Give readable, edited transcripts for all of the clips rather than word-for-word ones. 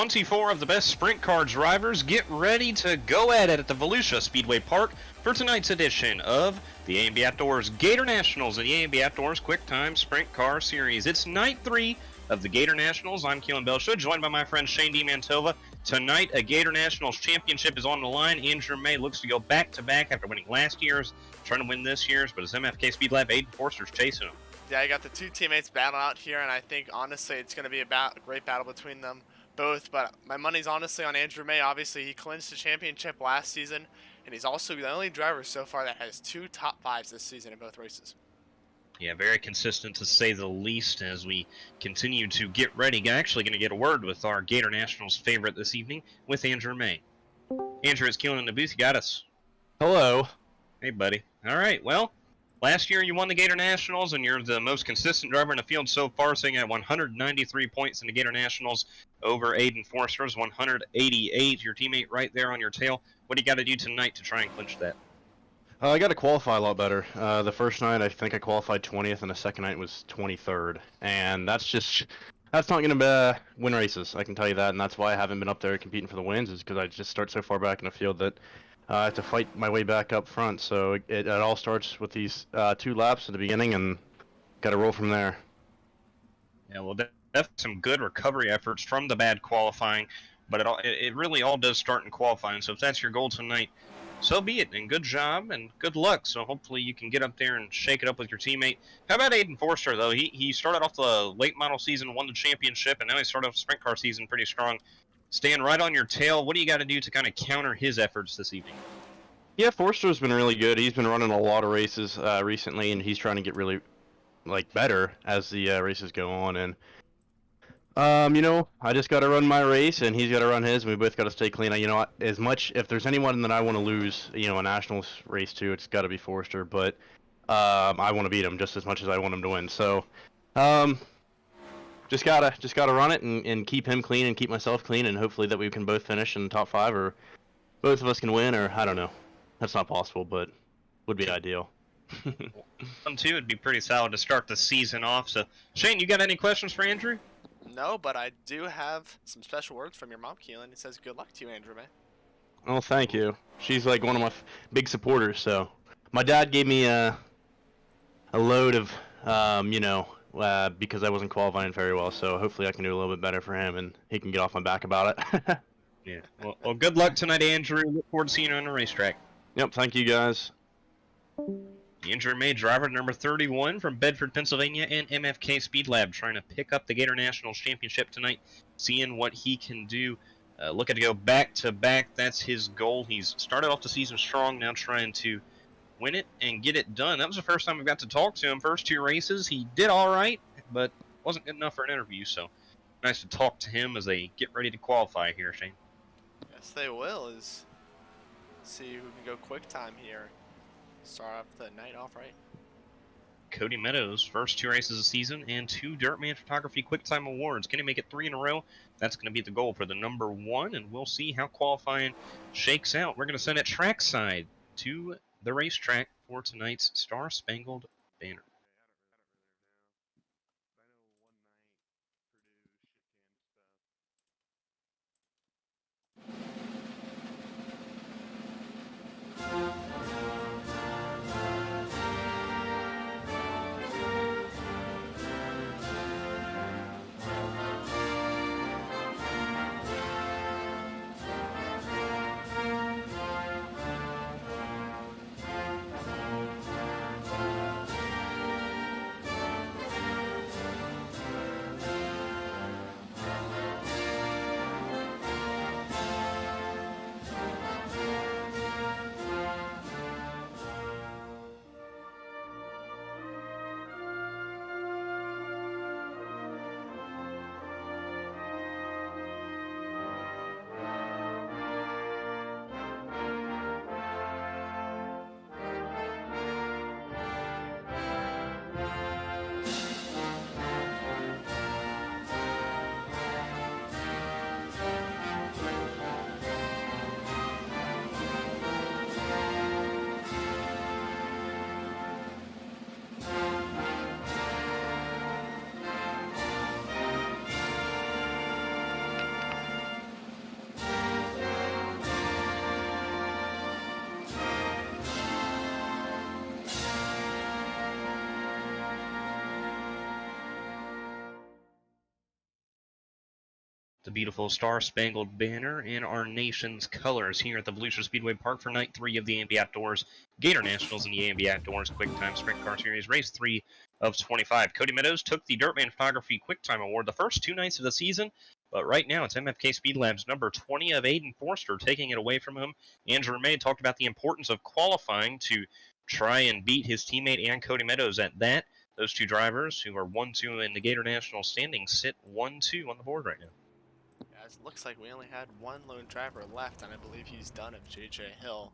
24 of the best sprint car drivers get ready to go at it at the Volusia Speedway Park for tonight's edition of the A&B Outdoors Gator Nationals and the A&B Outdoors Quicktime Sprint Car Series. It's night 3 of the Gator Nationals. I'm Kelan Belsha, joined by my friend Shane DiMantova. Tonight, a Gator Nationals championship is on the line. Andrew May looks to go back-to-back after winning last year's, trying to win this year's, but his MFK Speed Lab Aiden Forster's chasing him. Yeah, you got the two teammates battling out here, and I think, honestly, it's going to be a great battle between them both, but my money's honestly on Andrew May. Obviously, he clinched the championship last season, and he's also the only driver so far that has 2 top 5s this season in both races. Yeah, very consistent to say the least as we continue to get ready. Actually going to get a word with our Gator Nationals favorite this evening with Andrew May. Andrew, it's Kelan in the booth. You got us. Hello. Hey, buddy. All right, well, last year you won the Gator Nationals, and you're the most consistent driver in the field so far, sitting at 193 points in the Gator Nationals over Aiden Forster's 188. Your teammate right there on your tail. What do you got to do tonight to try and clinch that? I got to qualify a lot better. The first night, I think I qualified 20th, and the second night was 23rd. And that's not going to win races, I can tell you that. And that's why I haven't been up there competing for the wins, is because I just start so far back in the field that I have to fight my way back up front. So it all starts with these 2 laps at the beginning, and got to roll from there. Yeah, well, definitely some good recovery efforts from the bad qualifying, but it really all does start in qualifying. So if that's your goal tonight, so be it, and good job and good luck. So hopefully you can get up there and shake it up with your teammate. How about Aiden Forster, though? He started off the late model season, won the championship, and now he started off the sprint car season pretty strong. Staying right on your tail, what do you got to do to kind of counter his efforts this evening? Yeah, Forster's been really good. He's been running a lot of races recently, and he's trying to get really better as the races go on. And I just got to run my race, and he's got to run his, and we both got to stay clean. As much, if there's anyone that I want to lose, a nationals race to, it's got to be Forster. But I want to beat him just as much as I want him to win. So, just gotta run it and keep him clean and keep myself clean, and hopefully that we can both finish in the top 5, or both of us can win, or I don't know. That's not possible, but would be ideal. One, too, it'd be pretty solid to start the season off. So, Shane, you got any questions for Andrew? No, but I do have some special words from your mom, Kelan. It says, good luck to you, Andrew May. Oh, thank you. She's like one of my big supporters, so. My dad gave me a load of, because I wasn't qualifying very well, so hopefully I can do a little bit better for him, and he can get off my back about it. Yeah. Well, good luck tonight, Andrew. Look forward to seeing you on the racetrack. Yep, thank you, guys. Andrew May, driver number 31 from Bedford, Pennsylvania, and MFK Speed Lab, trying to pick up the Gator Nationals Championship tonight, seeing what he can do. Looking to go back-to-back. That's his goal. He's started off the season strong, now trying to win it and get it done. That was the first time we got to talk to him. First 2 races, he did all right, but wasn't good enough for an interview, so nice to talk to him as they get ready to qualify here, Shane. Yes, they will. Let's see who can go quick time here. Start off the night off right. Cody Meadows, first 2 races of the season and 2 Dirtman Photography Quicktime Awards. Can he make it 3 in a row? That's going to be the goal for the number 1, and we'll see how qualifying shakes out. We're going to send it trackside to the racetrack for tonight's Star Spangled Banner. The beautiful Star-Spangled Banner in our nation's colors here at the Volusia Speedway Park for Night 3 of the A&B Outdoors Gator Nationals in the A&B Outdoors Quicktime Sprint Car Series, Race 3 of 25. Cody Meadows took the Dirtman Photography Quicktime Award the first 2 nights of the season, but right now it's MFK Speed Lab's number 20 of Aiden Forster taking it away from him. Andrew May talked about the importance of qualifying to try and beat his teammate and Cody Meadows at that. Those 2 drivers, who are 1-2 in the Gator National standings, sit 1-2 on the board right now. It looks like we only had 1 lone driver left, and I believe he's done of JJ Hill.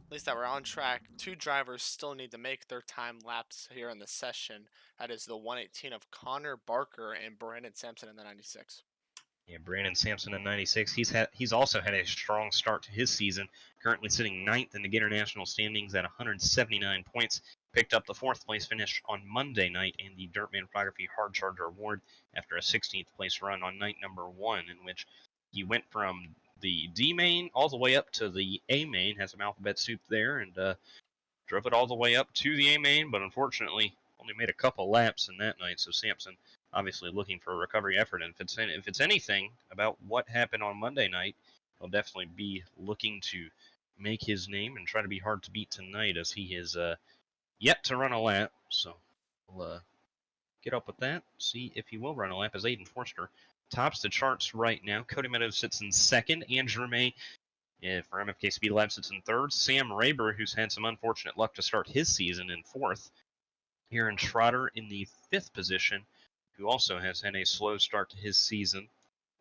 At least that we're on track. 2 drivers still need to make their time laps here in the session. That is the 118 of Connor Barker and Brandon Sampson in the 96. Yeah, Brandon Sampson in 96. He's also had a strong start to his season, currently sitting 9th in the Gator National standings at 179 points. Picked up the 4th place finish on Monday night in the Dirtman Photography Hard Charger Award after a 16th place run on night number 1, in which he went from the D main all the way up to the A main, has some alphabet soup there, and drove it all the way up to the A main, but unfortunately only made a couple laps in that night. So Sampson obviously looking for a recovery effort, and if it's anything about what happened on Monday night, he'll definitely be looking to make his name and try to be hard to beat tonight, as he is yet to run a lap. So we'll get up with that, see if he will run a lap, as Aiden Forster tops the charts right now. Cody Meadows sits in 2nd. Andrew May for MFK Speed Lab sits in 3rd. Sam Raber, who's had some unfortunate luck to start his season, in 4th. Aaron Trotter in the 5th position, who also has had a slow start to his season.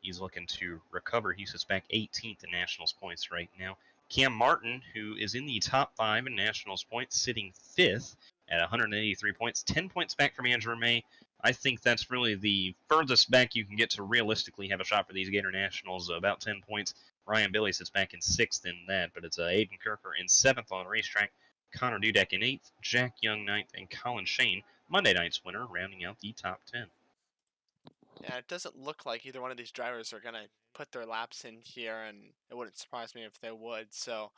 He's looking to recover. He sits back 18th in Nationals points right now. Cam Martin, who is in the top 5 in Nationals points, sitting 5th at 183 points, 10 points back from Andrew May. I think that's really the furthest back you can get to realistically have a shot for these Gator Nationals, about 10 points. Ryan Billy sits back in 6th in that, but it's Aiden Kirker in 7th on the racetrack, Connor Dudek in 8th, Jack Young 9th, and Colin Shane, Monday night's winner, rounding out the top 10. Yeah, it doesn't look like either one of these drivers are going to put their laps in here, and it wouldn't surprise me if they would. So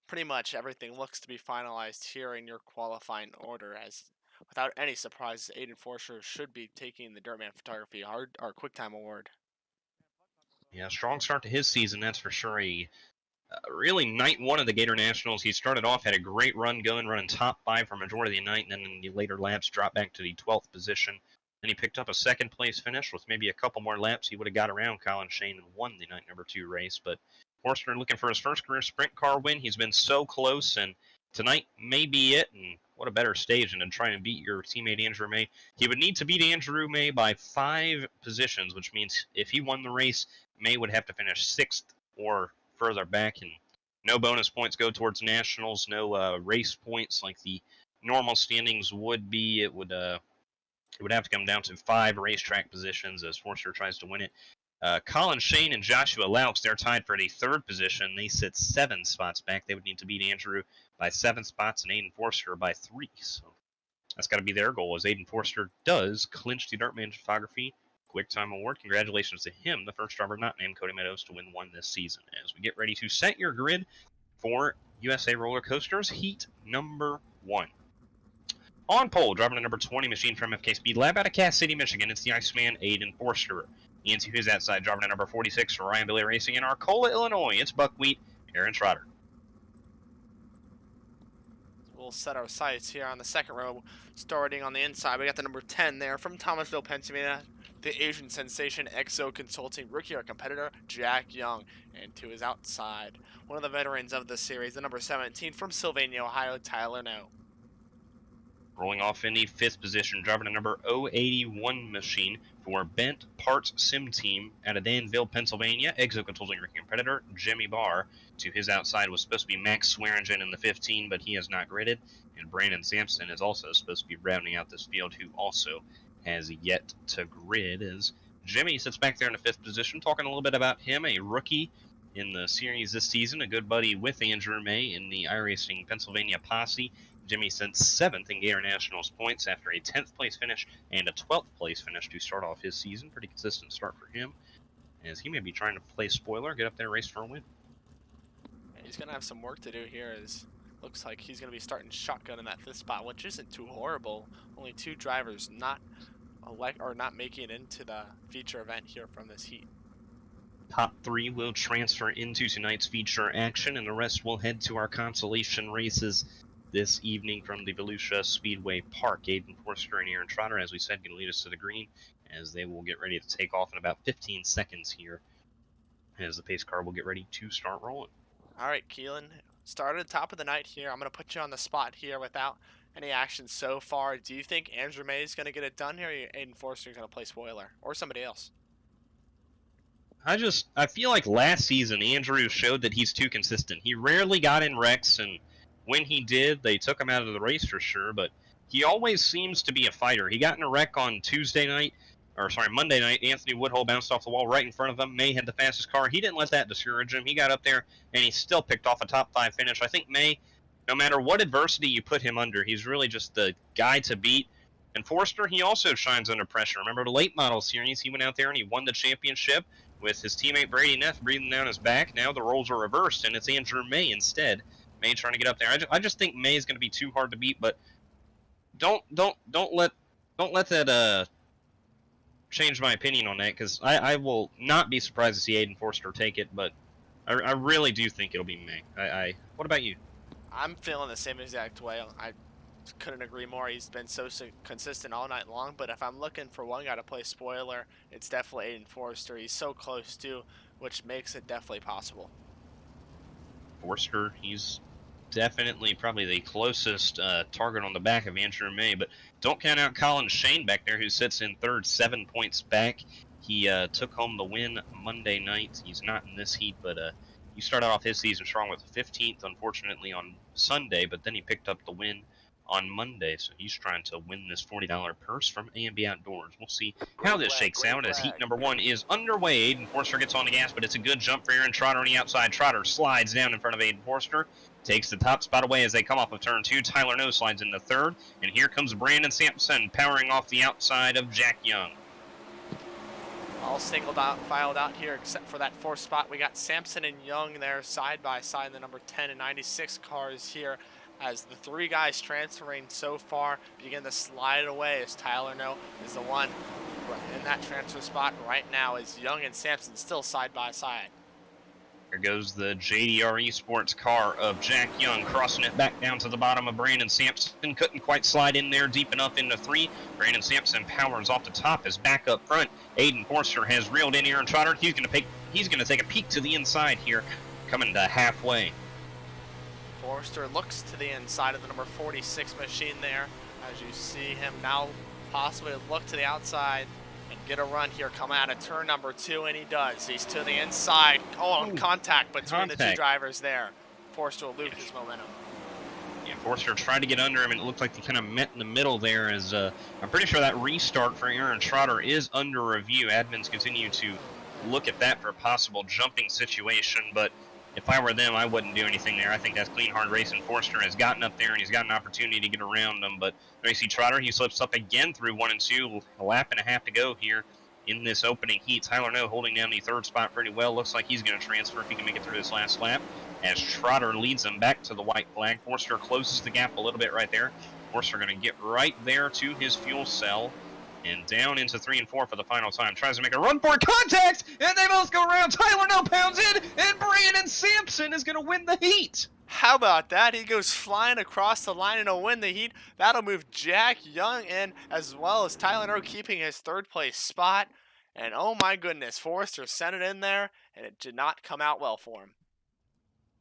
pretty much everything looks to be finalized here in your qualifying order, as without any surprises, Aiden Forster should be taking the Dirtman Photography or Quicktime Award. Yeah, strong start to his season, that's for sure. Really, night 1 of the Gator Nationals, he started off, had a great run going, running top 5 for majority of the night, and then in the later laps dropped back to the 12th position. Then he picked up a 2nd place finish. With maybe a couple more laps, he would have got around Colin Shane and won the night number 2 race. But Forster looking for his first career sprint car win. He's been so close, and tonight may be it. And what a better stage than trying to beat your teammate Andrew May. He would need to beat Andrew May by 5 positions, which means if he won the race, May would have to finish 6th or further back, and no bonus points go towards Nationals, no race points like the normal standings would be, it would have to come down to 5 racetrack positions as Forster tries to win it. Colin, Shane, and Joshua Laux, they're tied for the 3rd position. They sit 7 spots back. They would need to beat Andrew by 7 spots and Aiden Forster by 3. So that's got to be their goal, as Aiden Forster does clinch the Dartman Photography Quicktime Award. Congratulations to him, the first driver not named Cody Meadows to win one this season. As we get ready to set your grid for USA Roller Coasters, heat number 1. On pole, driving the number 20 machine from MFK Speed Lab out of Cass City, Michigan, it's the Iceman, Aiden Forster. Into his outside, driving the number 46 for Ryan Billy Racing in Arcola, Illinois, it's Buckwheat, Aaron Trotter. We'll set our sights here on the 2nd row, starting on the inside. We got the number 10 there from Thomasville, Pennsylvania, the Asian sensation Exo Consulting rookie or competitor Jack Young. And to his outside, one of the veterans of the series, the number 17 from Sylvania, Ohio, Tyler No. Rolling off in the 5th position, driving a number 081 machine for Bent Parts Sim Team out of Danville, Pennsylvania, Exo Consulting rookie competitor Jimmy Barr. To his outside was supposed to be Max Swearingen in the 15, but he has not gridded. And Brandon Sampson is also supposed to be rounding out this field, who also has yet to grid. As Jimmy sits back there in the 5th position, talking a little bit about him, a rookie in the series this season, a good buddy with Andrew May in the iRacing Pennsylvania posse. Jimmy sits 7th in Gator Nationals points after a 10th place finish and a 12th place finish to start off his season. Pretty consistent start for him, as he may be trying to play spoiler, get up there, race for a win. He's going to have some work to do here, as looks like he's going to be starting shotgun in that 5th spot, which isn't too horrible. Only 2 drivers not making it into the feature event here from this heat. Top 3 will transfer into tonight's feature action, and the rest will head to our consolation races this evening from the Volusia Speedway Park. Aiden Forster and Aaron Trotter, as we said, going to lead us to the green, as they will get ready to take off in about 15 seconds here, as the pace car will get ready to start rolling. All right, Kelan, start at the top of the night here. I'm going to put you on the spot here without any action so far. Do you think Andrew May is going to get it done here, or Aiden Forster is going to play spoiler, or somebody else? I feel like last season Andrew showed that he's too consistent. He rarely got in wrecks, and when he did, they took him out of the race for sure, but he always seems to be a fighter. He got in a wreck on Monday night. Anthony Woodhull bounced off the wall right in front of him. May had the fastest car. He didn't let that discourage him. He got up there, and he still picked off a top 5 finish. I think May, no matter what adversity you put him under, he's really just the guy to beat. And Forster, he also shines under pressure. Remember the late model series? He went out there and he won the championship with his teammate Brady Neff breathing down his back. Now the roles are reversed, and it's Andrew May instead. May trying to get up there. I just think May is going to be too hard to beat, but don't let that change my opinion on that, because I will not be surprised to see Aiden Forster take it, but I really do think it'll be May. What about you? I'm feeling the same exact way. I couldn't agree more. He's been so consistent all night long, but if I'm looking for one guy to play spoiler, it's definitely Aiden Forster. He's so close too, which makes it definitely possible. Forster, he's definitely probably the closest target on the back of Andrew May, but don't count out Colin Shane back there, who sits in 3rd, 7 points back. He took home the win Monday night. He's not in this heat, but he started off his season strong with 15th, unfortunately, on Sunday, but then he picked up the win on Monday, so he's trying to win this $40 purse from A&B Outdoors. We'll see how this shakes out as heat number 1 is underway. Aiden Forster gets on the gas, but it's a good jump for Aaron Trotter on the outside. Trotter slides down in front of Aiden Forster, takes the top spot away as they come off of turn 2. Tyler No slides in the 3rd, and here comes Brandon Sampson powering off the outside of Jack Young. All filed out here except for that 4th spot. We got Sampson and Young there side by side in the number 10 and 96 cars here, as the 3 guys transferring so far begin to slide away, as Tyler No is the one in that transfer spot right now, as Young and Sampson still side by side. There goes the JDR Esports car of Jack Young, crossing it back down to the bottom of Brandon Sampson. Couldn't quite slide in there deep enough into 3. Brandon Sampson powers off the top. His back up front. Aiden Forster has reeled in Aaron Trotter. He's going to take a peek to the inside here, coming to halfway. Forster looks to the inside of the number 46 machine there, as you see him now possibly look to the outside and get a run here coming out of turn number 2, and he does. He's to the inside. Contact between the 2 drivers there. Forster will lose his momentum. Yeah, Forster tried to get under him, and it looked like they kind of met in the middle there. As I'm pretty sure that restart for Aaron Trotter is under review. Admins continue to look at that for a possible jumping situation, but if I were them, I wouldn't do anything there. I think that's clean, hard racing. Forster has gotten up there, and he's got an opportunity to get around them, but there you see Trotter. He slips up again through 1 and 2. A lap and a half to go here in this opening heat. Tyler No holding down the third spot pretty well. Looks like he's going to transfer if he can make it through this last lap, as Trotter leads him back to the white flag. Forster closes the gap a little bit right there. Forster going to get right there to his fuel cell and down into 3 and 4 for the final time. Tries to make a run for contact, and they both go around. Tyler No pounds in, and Brandon Sampson is going to win the heat. How about that? He goes flying across the line and will win the heat. That'll move Jack Young in, as well as Tyler No keeping his third place spot. And oh my goodness, Forrester sent it in there, and it did not come out well for him.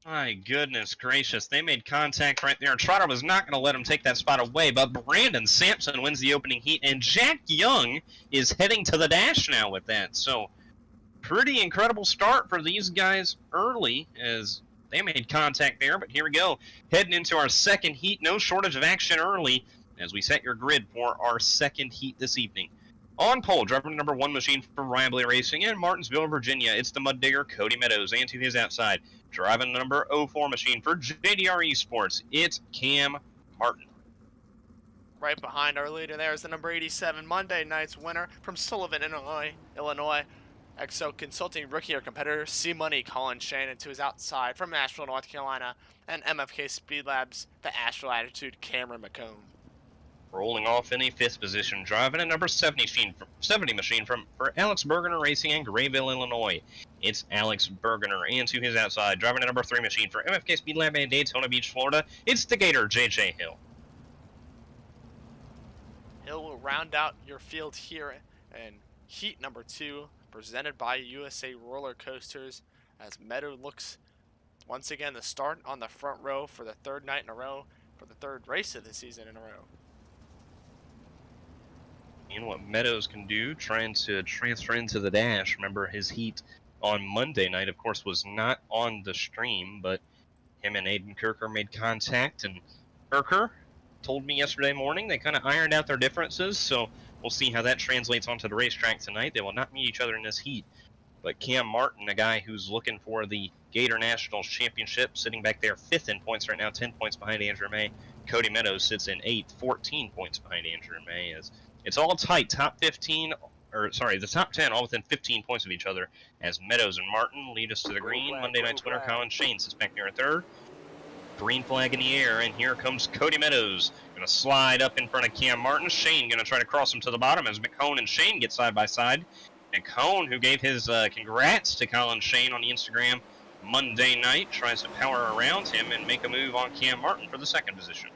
My goodness gracious, they made contact right there. Trotter was not going to let him take that spot away, but Brandon Sampson wins the opening heat, and Jack Young is heading to the dash now with that. So, pretty incredible start for these guys early, as they made contact there, but here we go. Heading into our second heat, no shortage of action early, as we set your grid for our second heat this evening. On pole, driver number 1 machine for Ryan Blaney Racing in Martinsville, Virginia, it's the Mud Digger, Cody Meadows, and to his outside, driving number 04 machine for JDR Esports, it's Cam Martin. Right behind our leader there is the number 87 Monday night's winner from Sullivan, Illinois. EXO Consulting rookie or competitor C-Money Colin Shane, and to his outside from Asheville, North Carolina, and MFK Speed Labs, the Asheville Attitude, Cameron McComb. Rolling off in a 5th position, driving a number 70 machine for Alex Bergener Racing in Grayville, Illinois. It's Alex Bergener, and to his outside, driving a number 3 machine for MFK Speed Lab in Daytona Beach, Florida. It's the Gator, JJ Hill. Hill will round out your field here in heat number 2, presented by USA Roller Coasters, as Meadow looks once again to start on the front row for the 3rd night in a row, for the 3rd race of the season in a row. And what Meadows can do, trying to transfer into the dash. Remember, his heat on Monday night, of course, was not on the stream, but him and Aiden Kirker made contact, and Kirker told me yesterday morning they kind of ironed out their differences, so we'll see how that translates onto the racetrack tonight. They will not meet each other in this heat. But Cam Martin, a guy who's looking for the Gator Nationals Championship, sitting back there 5th in points right now, 10 points behind Andrew May. Cody Meadows sits in 8th, 14 points behind Andrew May. As it's all tight, the top 10 all within 15 points of each other, as Meadows and Martin lead us to the green. Monday night's winner, Colin Shane, sits back there in 3rd. Green flag in the air, and here comes Cody Meadows. Going to slide up in front of Cam Martin. Shane going to try to cross him to the bottom as McCone and Shane get side by side. McCone, who gave his congrats to Colin Shane on the Instagram Monday night, tries to power around him and make a move on Cam Martin for the 2nd position.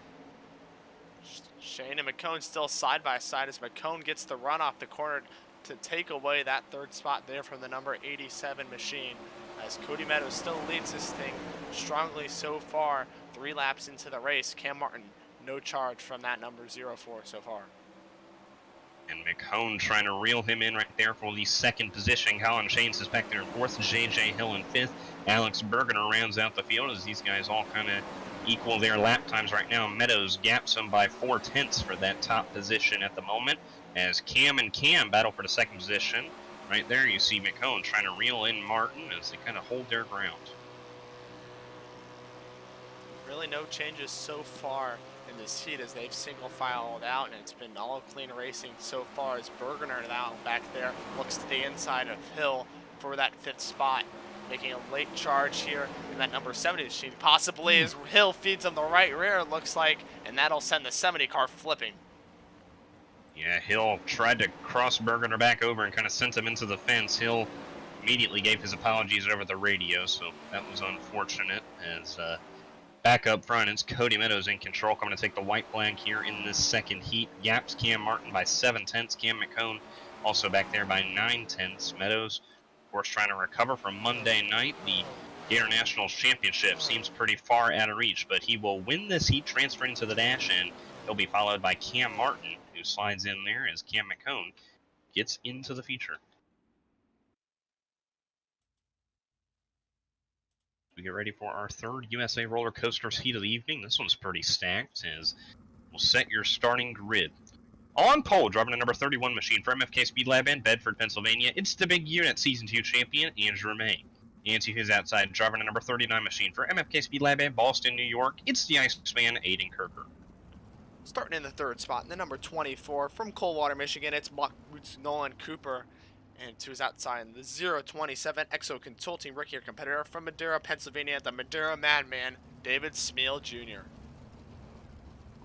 Shane and McCone still side by side as McCone gets the run off the corner to take away that 3rd spot there from the number 87 machine, as Cody Meadows still leads this thing strongly so far. 3 laps into the race, Cam Martin no charge from that number 04 so far. And McCone trying to reel him in right there for the 2nd position. Colin Shanes is back there in 4th, JJ Hill in 5th. Alex Bergener rounds out the field as these guys all kind of equal their lap times right now. Meadows gaps him by 4/10 for that top position at the moment, as Cam and Cam battle for the 2nd position. Right there you see McCone trying to reel in Martin as they kind of hold their ground. Really no changes so far in this heat as they've single filed out, and it's been all clean racing so far, as Bergener now back there looks to the inside of Hill for that 5th spot, making a late charge here in that number 70 machine, possibly as Hill feeds him the right rear, it looks like, and that'll send the 70 car flipping. Yeah, Hill tried to cross Bergener back over and kind of sent him into the fence. Hill immediately gave his apologies over the radio, so that was unfortunate. As back up front, it's Cody Meadows in control, coming to take the white flag here in this 2nd heat. Gaps Cam Martin by 7/10. Cam McCone also back there by 9/10. Meadows, of course, trying to recover from Monday night. The Gator Nationals Championship seems pretty far out of reach, but he will win this heat, transferring to the dash, and he'll be followed by Cam Martin, who slides in there as Cam McCone gets into the feature. We we get ready for our third USA Roller Coasters heat of the evening. This one's pretty stacked, as we'll set your starting grid. On pole, driving the number 31 machine for MFK Speed Lab in Bedford, Pennsylvania, it's the big unit Season 2 champion, Andrew May. And to his outside, driving the number 39 machine for MFK Speed Lab in Boston, New York, it's the Iceman, Aiden Kirker. Starting in the third spot, in the number 24 from Coldwater, Michigan, it's Nolan Cooper. And to his outside, the 027 Exo Consulting rookie competitor from Madera, Pennsylvania, the Madera Madman, David Smeal Jr.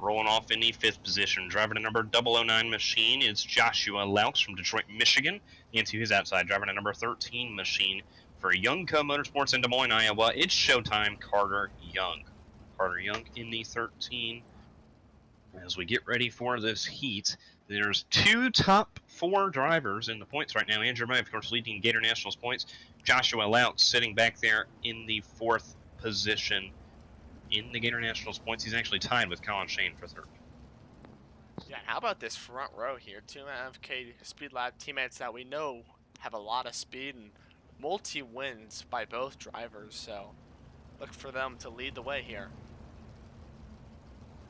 Rolling off in the fifth position, driving the number 009 machine, it's Joshua Laux from Detroit, Michigan. And to his outside, driving the number 13 machine for Youngco Motorsports in Des Moines, Iowa, it's Showtime Carter Young. Carter Young in the 13. As we get ready for this heat, there's two top 4 drivers in the points right now. Andrew May, of course, leading Gator Nationals points. Joshua Laux sitting back there in the 4th position in the Gator Nationals points. He's actually tied with Colin Shane for 3rd. Yeah, how about this front row here? 2 MFK Speed Lab teammates that we know have a lot of speed and multi-wins by both drivers, so look for them to lead the way here.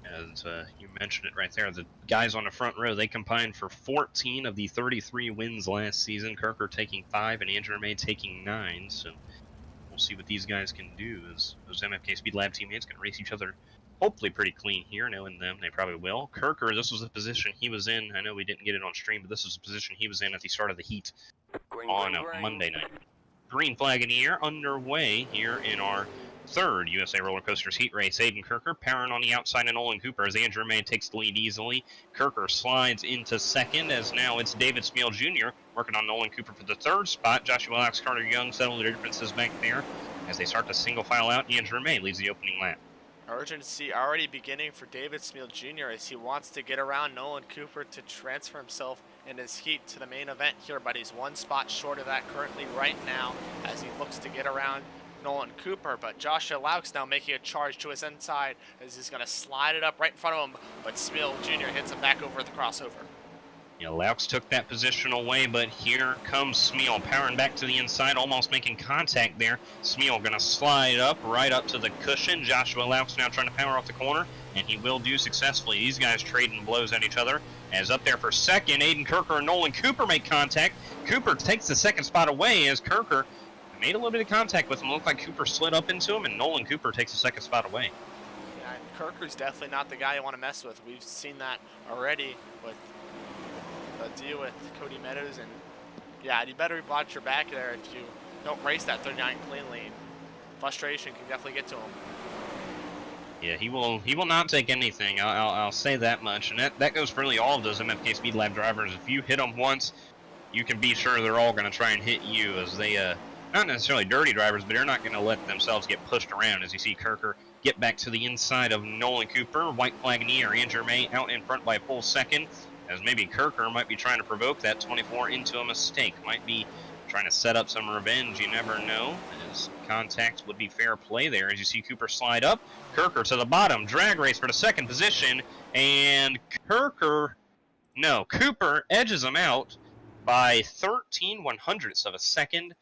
As you mentioned it right there, the guys on the front row, they combined for 14 of the 33 wins last season. Kirker taking 5 and Andrew May taking 9, so we'll see what these guys can do, as those MFK Speed Lab teammates can race each other hopefully pretty clean here. Knowing them, they probably will. Kirker, this was the position he was in. I know we didn't get it on stream, but this was the position he was in at the start of the heat on Monday night. Green flag in the air, underway here in our third USA Roller Coasters heat race. Aiden Kirker powering on the outside and Nolan Cooper as Andrew May takes the lead easily. Kirker slides into second, as now it's David Smeal Jr. working on Nolan Cooper for the 3rd spot. Joshua Laux, Carter Young settle the differences back there as they start to single file out. Andrew May leads the opening lap. Urgency already beginning for David Smeal Jr. as he wants to get around Nolan Cooper to transfer himself in his heat to the main event here, but he's 1 spot short of that currently right now as he looks to get around Nolan Cooper. But Joshua Laux now making a charge to his inside as he's going to slide it up right in front of him, but Smeal Jr. hits him back over the crossover. Yeah, Laux took that position away, but here comes Smeal powering back to the inside, almost making contact there. Smeal going to slide up, right up to the cushion. Joshua Laux now trying to power off the corner, and he will do successfully. These guys trading blows at each other. As up there for second, Aiden Kirker and Nolan Cooper make contact. Cooper takes the 2nd spot away as Kirker made a little bit of contact with him. Looked like Cooper slid up into him, and Nolan Cooper takes the 2nd spot away. Yeah, Kirker's definitely not the guy you want to mess with. We've seen that already with the deal with Cody Meadows, and yeah, you better watch your back there if you don't race that 39 cleanly. Frustration can definitely get to him. Yeah, he will not take anything. I'll say that much, and that goes for really all of those MFK Speed Lab drivers. If you hit them once, you can be sure they're all going to try and hit you, as they not necessarily dirty drivers, but they're not going to let themselves get pushed around. As you see Kirker get back to the inside of Nolan Cooper, white flag in the air. Andrew May out in front by a full second, as maybe Kirker might be trying to provoke that 24 into a mistake. Might be trying to set up some revenge, you never know, as contact would be fair play there. As you see Cooper slide up, Kirker to the bottom, drag race for the 2nd position, and Cooper edges him out by 13/100ths of a second.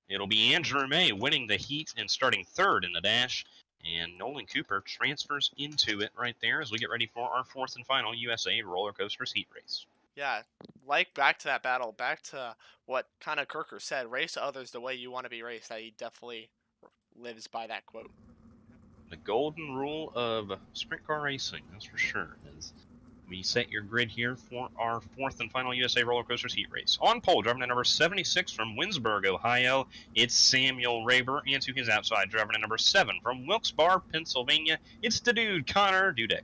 It'll be Andrew May winning the heat and starting 3rd in the dash, and Nolan Cooper transfers into it right there as we get ready for our 4th and final USA Roller Coasters heat race. Yeah, like back to that battle, back to what kind of Kirker said, race others the way you want to be raced. That he definitely lives by that quote. The golden rule of sprint car racing, that's for sure. As we set your grid here for our 4th and final USA Roller Coasters heat race. On pole, driving to number 76 from Winsburg, Ohio, it's Samuel Raber, and to his outside, driving to number 7 from Wilkes-Barre, Pennsylvania, it's the dude, Connor Dudek.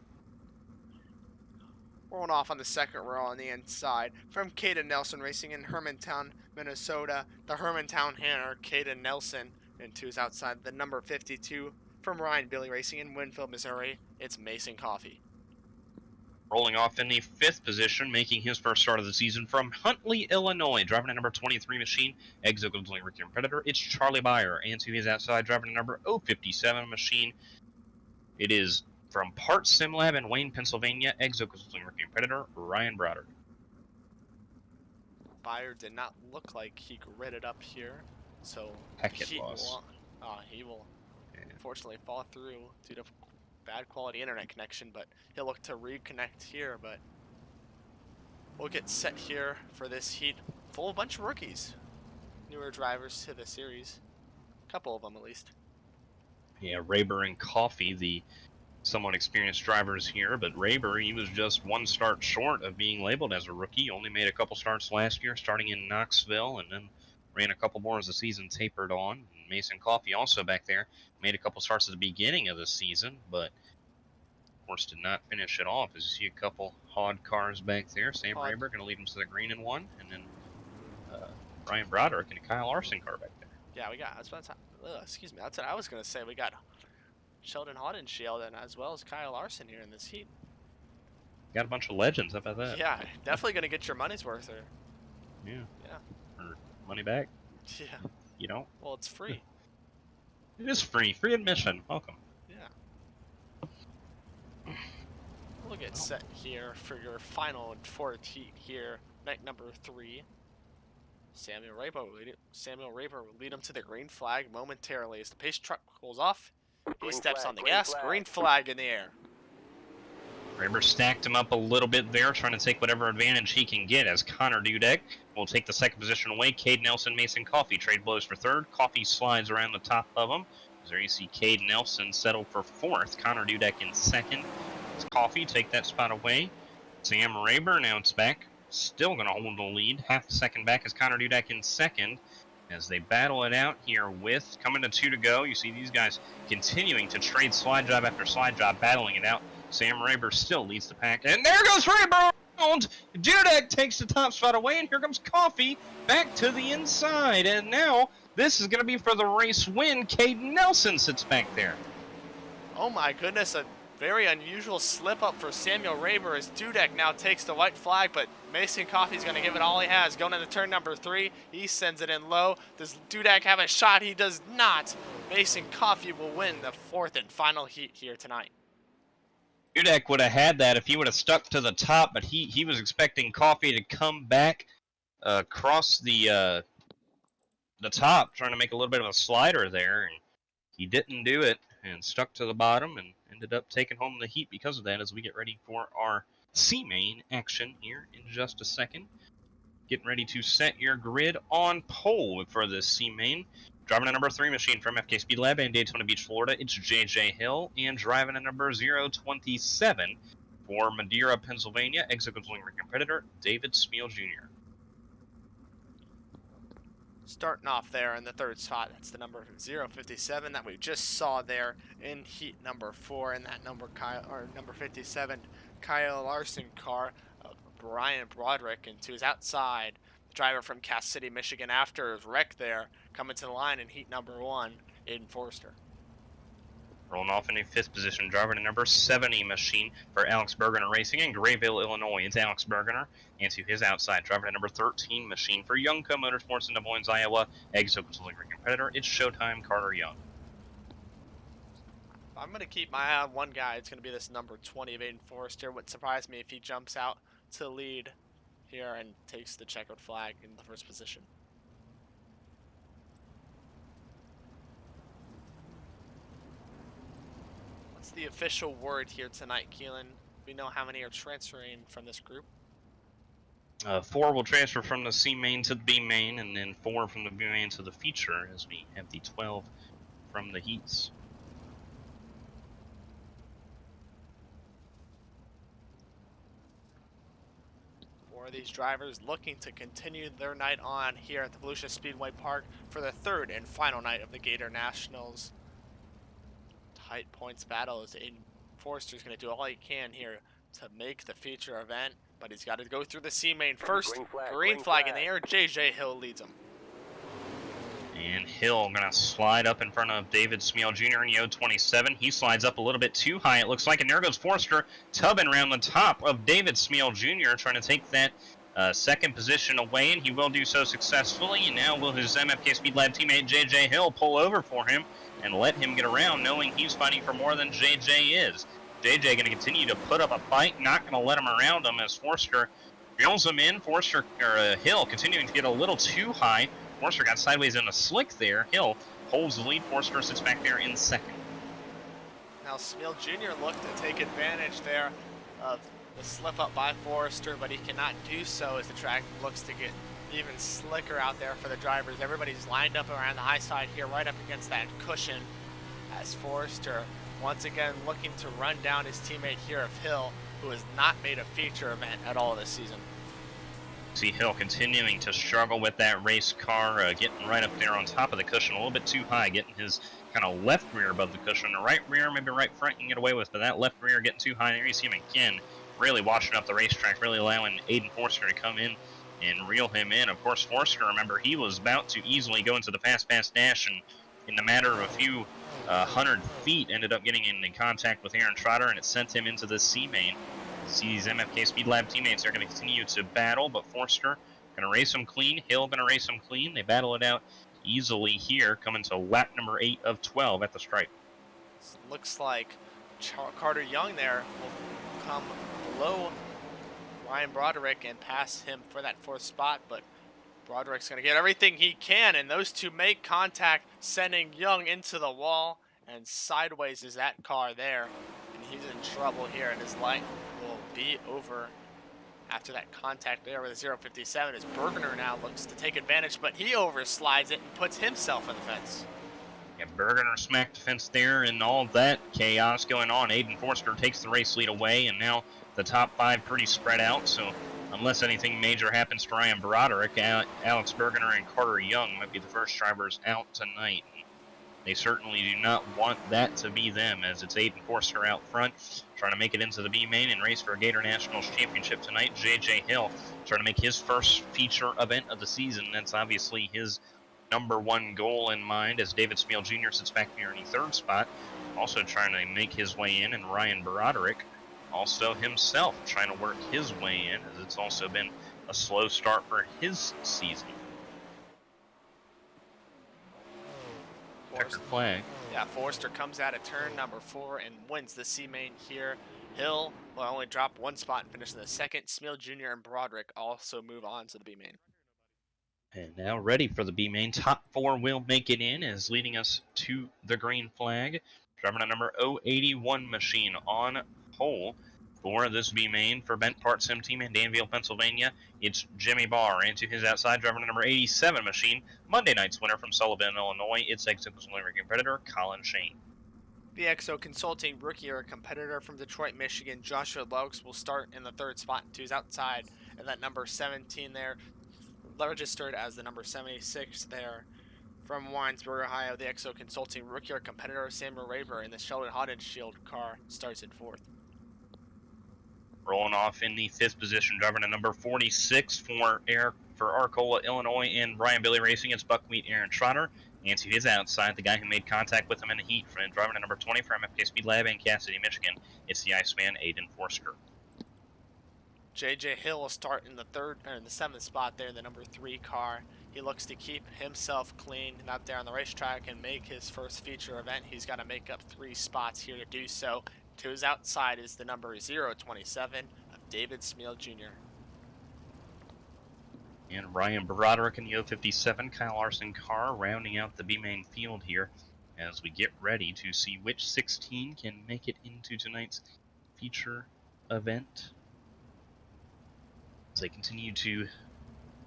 Rolling off on the 2nd row on the inside from Caden Nelson racing in Hermantown, Minnesota, the Hermantown Hanner, Caden Nelson, and to his outside, the number 52 from Ryan Billy racing in Winfield, Missouri, it's Mason Coffey. Rolling off in the 5th position, making his first start of the season from Huntley, Illinois, driving a number 23 machine, Exo Consulting Rookie Competitor, it's Charlie Byer, and to his outside, driving a number 057 machine, it is from Part Sim Lab in Wayne, Pennsylvania, Exo Consulting Rookie Competitor, Ryan Broder. Byer did not look like he gridded up here, so Heck, it loss. he will. unfortunately fall through due to bad quality internet connection, but he'll look to reconnect here. But we'll get set here for this heat full of a bunch of rookies, newer drivers to the series, a couple of them at least. Yeah, Raber and Coffee, the somewhat experienced drivers here, but Raber, he was just one start short of being labeled as a rookie. Only made a couple starts last year, starting in Knoxville, and then ran a couple more as the season tapered on. And Mason Coffee also back there made a couple starts at the beginning of the season, but of course did not finish it off. As you see a couple Hod cars back there. Sam Hod. Raber going to lead them to the green in one, and then Brian Broderick and a Kyle Larson car back there. Yeah, we got, excuse me, that's what I was going to say. We got Sheldon Haudenschild and as well as Kyle Larson here in this heat. Got a bunch of legends. How about that? Yeah, definitely going to get your money's worth there. Yeah. Yeah. Or money back. Yeah. You know? Well, it's free. It is free. Free admission. Welcome. Yeah. We'll get set here for your final and fourth heat here, night number 3. Samuel Raber will lead him to the green flag momentarily as the pace truck pulls off. He steps on the gas, green flag in the air. Raber stacked him up a little bit there, trying to take whatever advantage he can get as Connor Dudek will take the second position away. Cade Nelson, Mason Coffee trade blows for third. Coffee slides around the top of him. There you see Cade Nelson settle for fourth. Connor Dudek in second. As Coffee take that spot away. Sam Raber now it's back. Still going to hold the lead. Half a second back as Connor Dudek in second. As they battle it out here with coming to 2 to go. You see these guys continuing to trade slide job after slide job, battling it out. Sam Raber still leads the pack. And there goes Raber! Dudek takes the top spot away, and here comes Coffee back to the inside. And now this is going to be for the race win. Cade Nelson sits back there. Oh my goodness, a very unusual slip up for Samuel Raber as Dudek now takes the white flag, but Mason Coffey's going to give it all he has. Going into turn number 3, he sends it in low. Does Dudek have a shot? He does not. Mason Coffey will win the 4th and final heat here tonight. Dudek would have had that if he would have stuck to the top, but he was expecting Coffee to come back across the top, trying to make a little bit of a slider there, and he didn't do it and stuck to the bottom and ended up taking home the heat because of that as we get ready for our C-Main action here in just a second. Getting ready to set your grid on pole for this C-Main. Driving a number 3 machine from FK Speed Lab in Daytona Beach, Florida, it's JJ Hill. And driving a number 027 for Madeira, Pennsylvania, exit controlling competitor, David Smeal Jr. Starting off there in the 3rd spot, that's the number 057 that we just saw there in heat number 4, and that number number 57 Kyle Larson car, Brian Broderick, and to his outside, the driver from Cass City, Michigan, after his wreck there, coming to the line in heat number 1, Aiden Forrester. Rolling off in a 5th position, driving a number 70 machine for Alex Bergener Racing in Grayville, Illinois. It's Alex Bergener, and to his outside, driving a number 13 machine for Youngco Motorsports in Des Moines, Iowa. Exo controlling competitor, it's Showtime Carter Young. I'm going to keep my eye on one guy. It's going to be this number 20 of Aiden Forrester. Wouldn't surprise me if he jumps out to lead here and takes the checkered flag in the 1st position. What's the official word here tonight, Kelan? We know how many are transferring from this group. 4 will transfer from the C main to the B main, and then 4 from the B main to the feature, as we have the 12 from the heats. Four of these drivers looking to continue their night on here at the Volusia Speedway Park for the 3rd and final night of the Gator Nationals. Tight points battle as Aiden Forrester's going to do all he can here to make the feature event, but he's got to go through the C main first. Green flag in the air. JJ Hill leads him. And Hill gonna slide up in front of David Smeal Jr. in the 027. He slides up a little bit too high, it looks like, and there goes Forrester tubbing around the top of David Smeal Jr., trying to take that 2nd position away, and he will do so successfully. And now will his MFK Speed Lab teammate JJ Hill pull over for him and let him get around, knowing he's fighting for more than JJ is. JJ going to continue to put up a fight, not going to let him around him as Forrester reels him in. Hill continuing to get a little too high. Forrester got sideways in a slick there. Hill holds the lead. Forrester sits back there in 2nd. Now Smeal Jr. looked to take advantage there of the slip up by Forrester, but he cannot do so as the track looks to get even slicker out there for the drivers. Everybody's lined up around the high side here, right up against that cushion, as Forrester once again looking to run down his teammate here of Hill, who has not made a feature event at all this season. See Hill continuing to struggle with that race car, getting right up there on top of the cushion, a little bit too high, getting his kind of left rear above the cushion. The right rear, maybe right front, you can get away with, but that left rear getting too high. There you see him again, really washing up the racetrack, really allowing Aiden Forster to come in and reel him in. Of course, Forster, remember, he was about to easily go into the fast dash, and in the matter of a few 100 feet, ended up getting in contact with Aaron Trotter, and it sent him into the C-main. See these MFK Speed Lab teammates are going to continue to battle, but Forster going to race him clean. Hill going to race him clean. They battle it out easily here, coming to lap number 8 of 12 at the stripe. Looks like Carter Young there will come below Ryan Broderick and pass him for that 4th spot, but Broderick's going to get everything he can, and those two make contact, sending Young into the wall, and sideways is that car there, and he's in trouble here, and his light will be over after that contact there with a 057 as Bergener now looks to take advantage, but he overslides it and puts himself in the fence. Yeah, Bergener smacked the fence there, and all that chaos going on. Aiden Forster takes the race lead away, and now the top 5 pretty spread out, so unless anything major happens to Ryan Broderick, Alex Bergener and Carter Young might be the first drivers out tonight. They certainly do not want that to be them, as it's Aiden Forster out front, trying to make it into the B-main and race for a Gator Nationals Championship tonight. J.J. Hill trying to make his first feature event of the season. That's obviously his #1 goal in mind, as David Smeal Jr. sits back here in the 3rd spot, also trying to make his way in, and Ryan Broderick also himself trying to work his way in, as it's also been a slow start for his season. Checkered flag. Yeah, Forster comes out of turn number 4 and wins the C-main here. Hill will only drop 1 spot and finish in the 2nd. Smeal Jr. and Broderick also move on to the B-main. And now ready for the B-main. Top 4 will make it in, as leading us to the green flag. Driver number 081 machine on pole for this B-main for Bent Part Sim Team in Danville, Pennsylvania. It's Jimmy Barr. And to his outside, driver number 87 machine, Monday night's winner from Sullivan, Illinois. It's Exo Consulting competitor Kelan Shane. The Exo Consulting rookie or competitor from Detroit, Michigan, Joshua Laux, will start in the 3rd spot to his outside, and that number 17 there, registered as the number 76 there. From Winesburg, Ohio, the Exo Consulting rookie or competitor Samuel Raber in the Sheldon Hodenshield car starts in 4th. Rolling off in the 5th position, driver to number 46 for Arcola, Illinois, and Brian Billy Racing. It's Buckwheat Aaron Trotter. And to his outside, the guy who made contact with him in the heat, driver to number 20 for MFK Speed Lab in Cassidy, Michigan. It's the Iceman, Aiden Forster. J.J. Hill will start in the 7th spot there in the number 3 car. He looks to keep himself clean and out there on the racetrack and make his first feature event. He's got to make up 3 spots here to do so. To his outside is the number 027 of David Smeal Jr. And Ryan Broderick in the 057 Kyle Larson car rounding out the B-main field here as we get ready to see which 16 can make it into tonight's feature event. As they continue to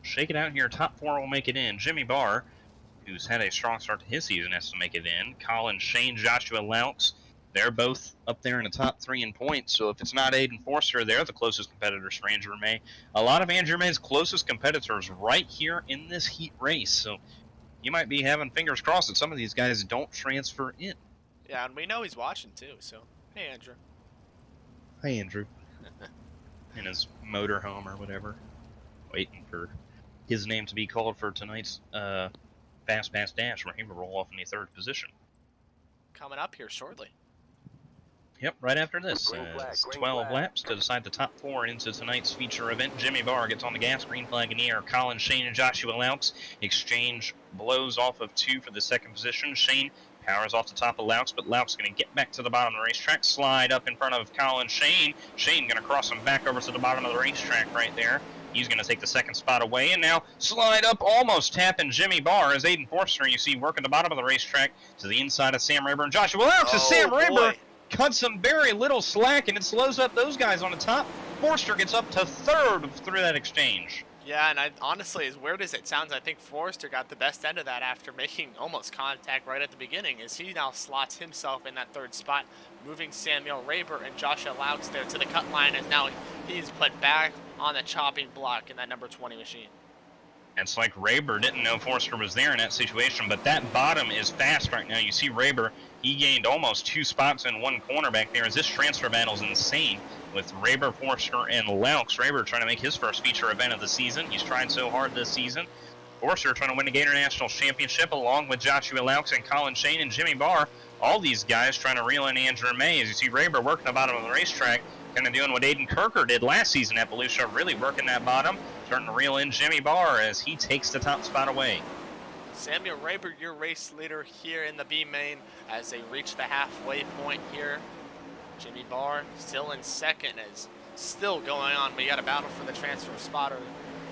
shake it out here, top 4 will make it in. Jimmy Barr, who's had a strong start to his season, has to make it in. Colin Shane, Joshua Laux, they're both up there in the top 3 in points, so if it's not Aiden Forster, they're the closest competitors for Andrew May. A lot of Andrew May's closest competitors right here in this heat race, so you might be having fingers crossed that some of these guys don't transfer in. Yeah, and we know he's watching too, so hey, Andrew. Hey, Andrew. In his motorhome or whatever, waiting for his name to be called for tonight's fast dash, where he will roll off in the 3rd position. Coming up here shortly. Yep, right after this. It's 12 laps to decide the top 4 into tonight's feature event. Jimmy Barr gets on the gas, green flag in the air. Colin Shane and Joshua Laux exchange blows off of 2 for the 2nd position. Shane powers off the top of Laux, but Laux going to get back to the bottom of the racetrack, slide up in front of Colin Shane. Shane going to cross him back over to the bottom of the racetrack right there. He's going to take the 2nd spot away, and now slide up, almost tapping Jimmy Barr as Aiden Forster, you see, working the bottom of the racetrack to the inside of Sam Rayburn. Joshua Laux as Sam Rayburn cuts them very little slack, and it slows up those guys on the top. Forster gets up to third through that exchange. Yeah, and honestly, as weird as it sounds, I think Forrester got the best end of that after making almost contact right at the beginning, as he now slots himself in that third spot, moving Samuel Raber and Joshua Laux there to the cut line, as now he's put back on the chopping block in that number 20 machine. It's like Raber didn't know Forster was there in that situation, but that bottom is fast right now. You see Raber, he gained almost 2 spots in one corner back there, as this transfer battle is insane with Raber, Forster, and Laux. Raber trying to make his first feature event of the season. He's tried so hard this season. Forster trying to win the Gator National Championship along with Joshua Laux and Colin Shane and Jimmy Barr. All these guys trying to reel in Andrew May. As you see Raber working the bottom of the racetrack, kind of doing what Aiden Kirker did last season at Volusia, really working that bottom, starting to reel in Jimmy Barr as he takes the top spot away. Samuel Raber, your race leader here in the B main as they reach the halfway point here. Jimmy Barr still in second, is still going on. We got a battle for the transfer spot, or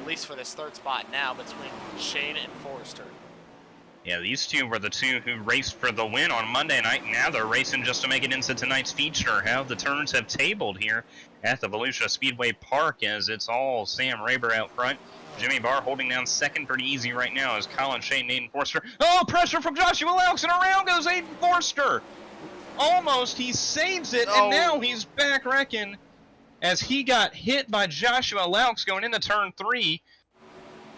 at least for this third spot now, between Shane and Forrester. Yeah, these two were the two who raced for the win on Monday night. Now they're racing just to make it into tonight's feature. How the turns have tabled here at the Volusia Speedway Park, as it's all Sam Raber out front. Jimmy Barr holding down second pretty easy right now as Colin Shane, Aiden Forster. Oh, pressure from Joshua Laux, and around goes Aiden Forster. Almost, he saves it, and now he's back wrecking as he got hit by Joshua Laux going into turn 3.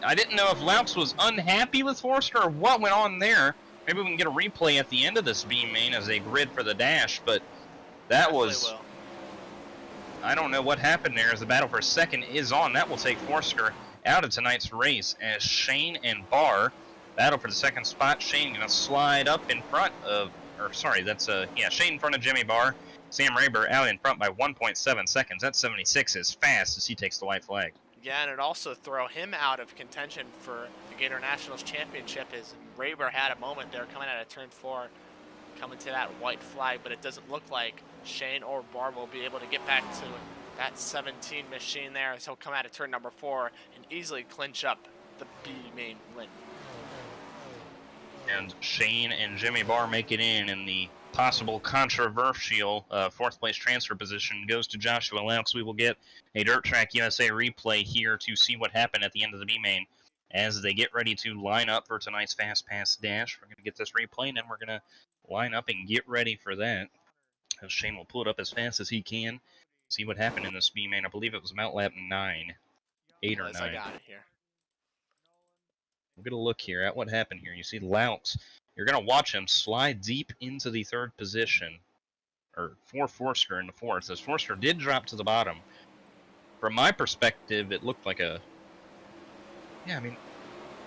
I didn't know if Laux was unhappy with Forster or what went on there. Maybe we can get a replay at the end of this B main as they grid for the dash, but that was... I don't know what happened there as the battle for second is on. That will take Forster out of tonight's race as Shane and Barr battle for the second spot. Shane going to slide up in front of... Shane in front of Jimmy Barr. Sam Raber out in front by 1.7 seconds. That 76 is fast as he takes the white flag. Yeah, and it also throw him out of contention for the Gator Nationals Championship, as Raber had a moment there coming out of turn 4, coming to that white flag, but it doesn't look like Shane or Barr will be able to get back to that 17 machine there, as he'll come out of turn number 4 and easily clinch up the B main win. And Shane and Jimmy Barr make it in the possible controversial fourth place transfer position goes to Joshua Laux. We will get a Dirt Track USA replay here to see what happened at the end of the B main as they get ready to line up for tonight's Fast Pass Dash. We're going to get this replay, and then we're going to line up and get ready for that. As Shane will pull it up as fast as he can. See what happened in this B main. I believe it was Mount Lap 9. 8 or 9. I got it here. We're going to look here at what happened here. You see Laux. You're going to watch him slide deep into the third position, or for Forster in the fourth, as Forster did drop to the bottom. From my perspective, it looked like a...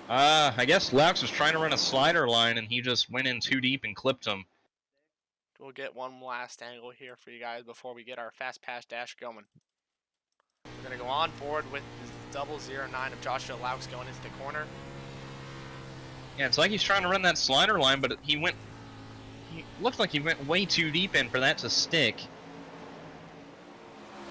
I guess Laux was trying to run a slider line, and he just went in too deep and clipped him. We'll get one last angle here for you guys before we get our Fast Pass Dash going. We're going to go on board with the 009 of Joshua Laux going into the corner. Yeah, it's like he's trying to run that slider line, but he looked like he went way too deep in for that to stick.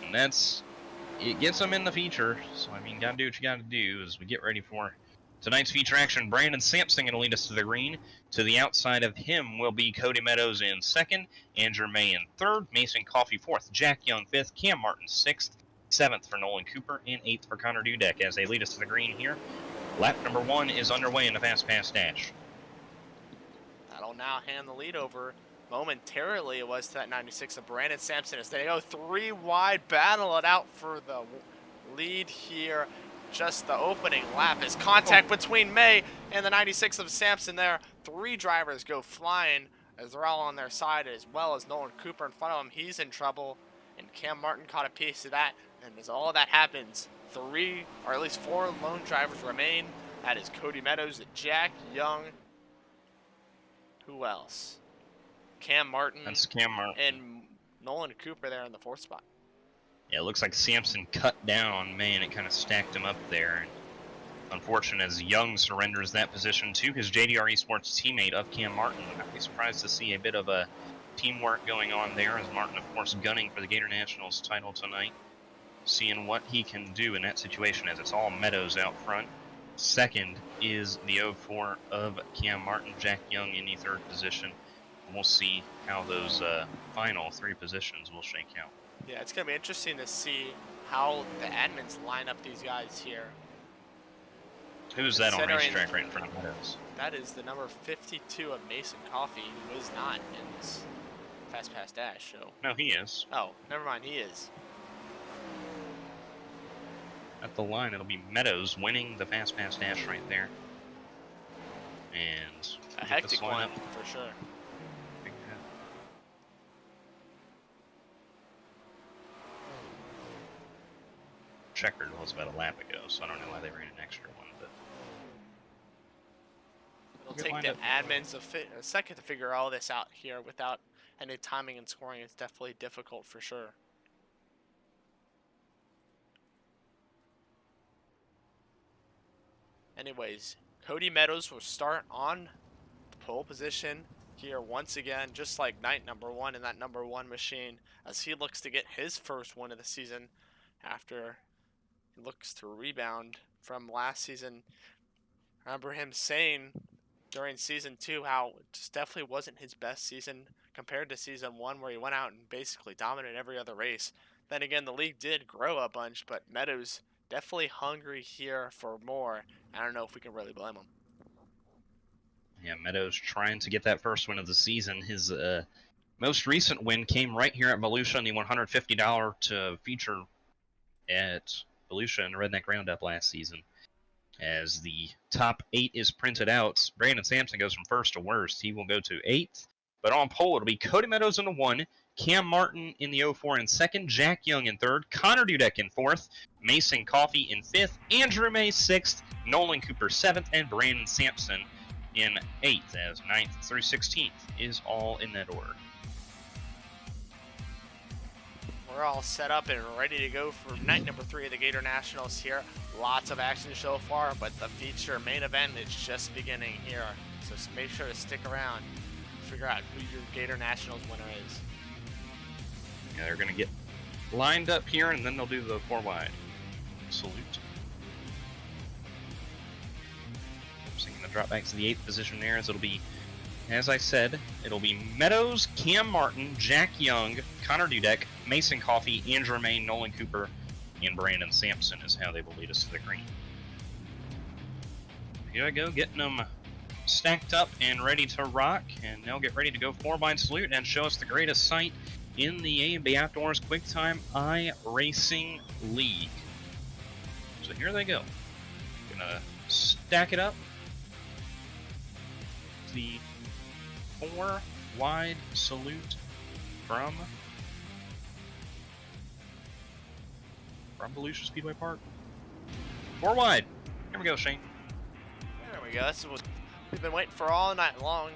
And it gets him in the feature. So, gotta do what you gotta do as we get ready for tonight's feature action. Brandon Sampson gonna lead us to the green. To the outside of him will be Cody Meadows in second, Andrew May in third, Mason Coffey fourth, Jack Young fifth, Cam Martin sixth, seventh for Nolan Cooper, and eighth for Connor Dudek as they lead us to the green here. Lap number 1 is underway in the Fast Pass Dash. That'll now hand the lead over momentarily. It was to that 96 of Brandon Sampson as they go 3 wide, battle it out for the lead here. Just the opening lap is contact between May and the 96 of Sampson there. 3 drivers go flying as they're all on their side, as well as Nolan Cooper in front of him. He's in trouble, and Cam Martin caught a piece of that. And as all that happens, 3 or at least 4 lone drivers remain. That is Cody Meadows, Jack Young. Who else? Cam Martin. That's Cam Martin. And Nolan Cooper there in the 4th spot. Yeah, it looks like Sampson cut down on May, and it kind of stacked him up there. And unfortunate as Young surrenders that position to his JDR Esports teammate of Cam Martin. I'd be surprised to see a bit of a teamwork going on there, as Martin, of course, gunning for the Gator Nationals title tonight. Seeing what he can do in that situation, as it's all Meadows out front. Second is the 04 of Cam Martin, Jack Young in the 3rd position. We'll see how those final 3 positions will shake out. Yeah, it's going to be interesting to see how the admins line up these guys here. Who's that on Considering- racetrack right in front of us? That is the number 52 of Mason Coffee, who is not in this Fast Pass Dash. So. No, he is. Oh, never mind, he is. At the line, it'll be Meadows winning the Fast Pass Dash right there. And A get hectic this one, lineup. for sure. Checkered was about a lap ago, so I don't know why they ran an extra one, but It'll Good take the lineup. admins a second to figure all this out here without any timing and scoring. It's definitely difficult for sure. Anyways, Cody Meadows will start on pole position here once again, just like night number 1 in that number 1 machine, as he looks to get his first win of the season after he looks to rebound from last season. I remember him saying during season 2 how it just definitely wasn't his best season compared to season 1, where he went out and basically dominated every other race. Then again, the league did grow a bunch, but Meadows definitely hungry here for more. I don't know if we can really blame him. yeah, Meadows trying to get that first win of the season. His most recent win came right here at Volusia in the $150 to feature at Volusia in the Redneck Roundup last season. As the top 8 is printed out, Brandon Sampson goes from first to worst. He will go to 8th. But on pole, it'll be Cody Meadows in the 1, Cam Martin in the 04 in 2nd, Jack Young in 3rd, Connor Dudek in 4th, Mason Coffee in 5th, Andrew May 6th, Nolan Cooper 7th, and Brandon Sampson in 8th, as 9th through 16th is all in that order. We're all set up and ready to go for night number 3 of the Gator Nationals here. Lots of action so far, but the feature main event is just beginning here. So make sure to stick around to figure out who your Gator Nationals winner is. Yeah, they're going to get lined up here, and then they'll do the 4 wide salute. So going to drop back to the 8th position there, as it'll be, as I said, it'll be Meadows, Cam Martin, Jack Young, Connor Dudek, Mason Coffee, Andrew May, Nolan Cooper, and Brandon Sampson is how they will lead us to the green. Here I go, getting them stacked up and ready to rock, and they'll get ready to go 4 wide salute and show us the greatest sight in the A&B Outdoors Quicktime iRacing League. So here they go. Gonna stack it up. The 4 wide salute from Volusia Speedway Park. 4 wide. Here we go, Shane. There we go. That's what we've been waiting for all night long.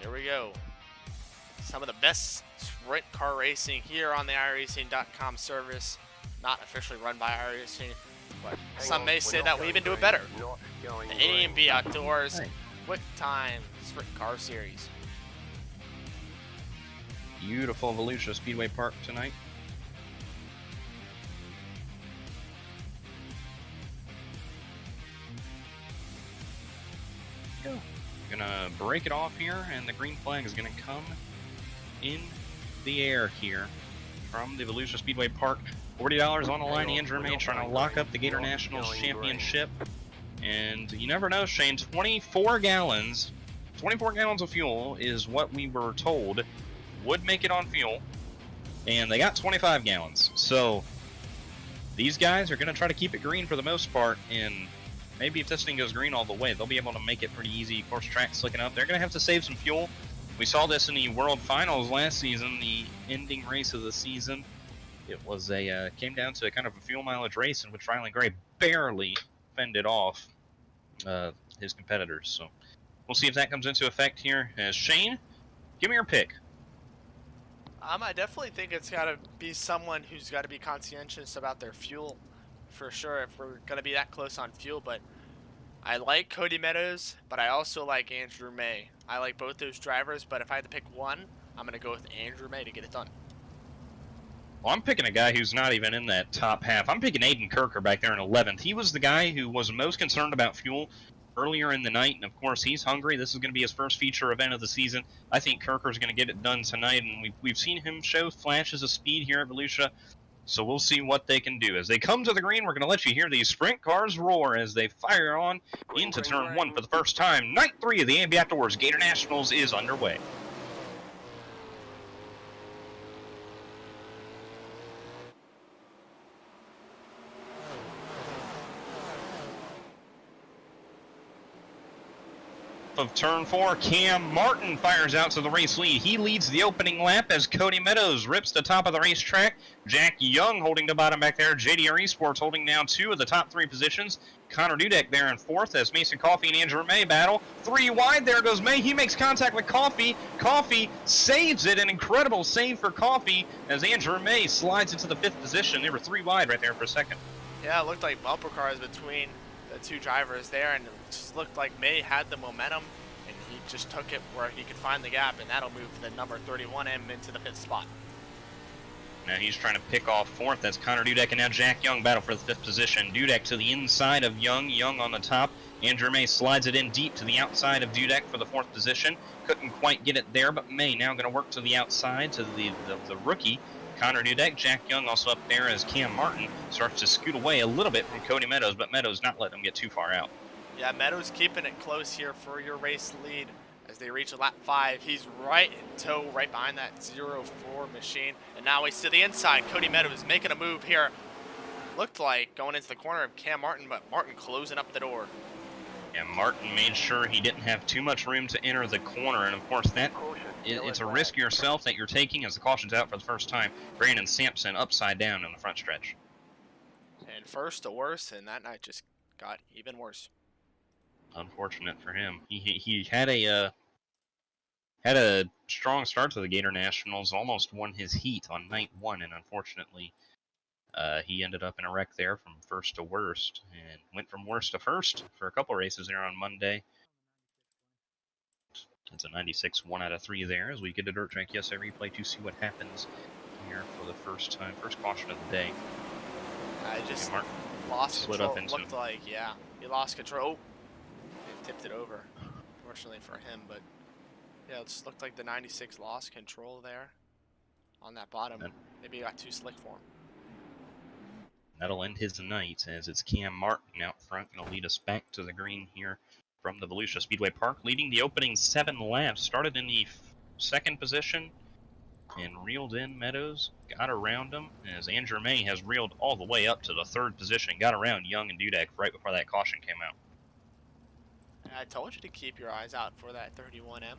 Here we go. Some of the best sprint car racing here on the iRacing.com service. Not officially run by iRacing, but some may say that we even do it better. The A&B Outdoors Quicktime Sprint Car Series. Beautiful Volusia Speedway Park tonight. Go. Gonna break it off here, and the green flag is gonna come in the air here from the Volusia Speedway Park. $40 on the line. Andrew May trying to lock up the Gator Nationals Championship. And you never know, Shane, 24 gallons of fuel is what we were told would make it on fuel. And they got 25 gallons. So these guys are going to try to keep it green for the most part. And maybe if this thing goes green all the way, they'll be able to make it pretty easy. Of course, track slicking up. They're going to have to save some fuel. We saw this in the World Finals last season, the ending race of the season. It was came down to kind of a fuel mileage race in which Rylan Gray barely fended off his competitors. So we'll see if that comes into effect here. Shane, give me your pick. I definitely think it's got to be someone who's got to be conscientious about their fuel, for sure, if we're going to be that close on fuel. But I like Cody Meadows, but I also like Andrew May. I like both those drivers, but if I had to pick one, I'm going to go with Andrew May to get it done. Well, I'm picking a guy who's not even in that top half. I'm picking Aiden Kirker back there in 11th. He was the guy who was most concerned about fuel earlier in the night, and of course he's hungry. This is going to be his first feature event of the season. I think Kirker's going to get it done tonight, and we've seen him show flashes of speed here at Volusia, so we'll see what they can do. As they come to the green, we're going to let you hear these sprint cars roar as they fire on into turn 1 for the first time. Night 3 of the AMB Outdoors Gator Nationals is underway. Of turn 4, Cam Martin fires out to the race lead. He leads the opening lap as Cody Meadows rips the top of the racetrack. Jack Young holding the bottom back there. JDR Esports holding down 2 of the top 3 positions. Connor Dudek there in 4th as Mason Coffey and Andrew May battle. 3 wide, there goes May. He makes contact with Coffey. Coffey saves it, an incredible save for Coffey as Andrew May slides into the 5th position. They were 3 wide right there for a second. Yeah, it looked like bumper cars between the 2 drivers there, and it just looked like May had the momentum, and he just took it where he could find the gap, and that'll move the number 31M into the 5th spot. Now he's trying to pick off 4th. That's Connor Dudek, and now Jack Young battle for the 5th position. Dudek to the inside of Young. Young on the top. Andrew May slides it in deep to the outside of Dudek for the 4th position. Couldn't quite get it there, but May now going to work to the outside to the rookie. Connor Dudek, Jack Young also up there as Cam Martin starts to scoot away a little bit from Cody Meadows, but Meadows not letting him get too far out. Yeah, Meadows keeping it close here for your race lead as they reach lap 5. He's right in tow, right behind that 0-4 machine. And now he's to the inside. Cody Meadows making a move here. Looked like going into the corner of Cam Martin, but Martin closing up the door. And Martin made sure he didn't have too much room to enter the corner, and of course that it's a risk yourself that you're taking as the caution's out for the first time. Brandon Sampson upside down in the front stretch. And first to worst, and that night just got even worse. Unfortunate for him. He had a strong start to the Gator Nationals, almost won his heat on night 1, and unfortunately he ended up in a wreck there from first to worst, and went from worst to first for a couple races there on Monday. It's a 96 1 out of 3 there as we get a dirt track USA replay to see what happens here for the first time. First caution of the day. I just lost control. Looked like, yeah, he lost control. It tipped it over, fortunately for him. But yeah, it just looked like the 96 lost control there on that bottom. Maybe he got too slick for him. That'll end his night as it's Cam Martin out front, going to lead us back to the green here from the Volusia Speedway Park, leading the opening 7 laps. Started in the 2nd position and reeled in Meadows, got around him as Andrew May has reeled all the way up to the 3rd position, got around Young and Dudek right before that caution came out. I told you to keep your eyes out for that 31M.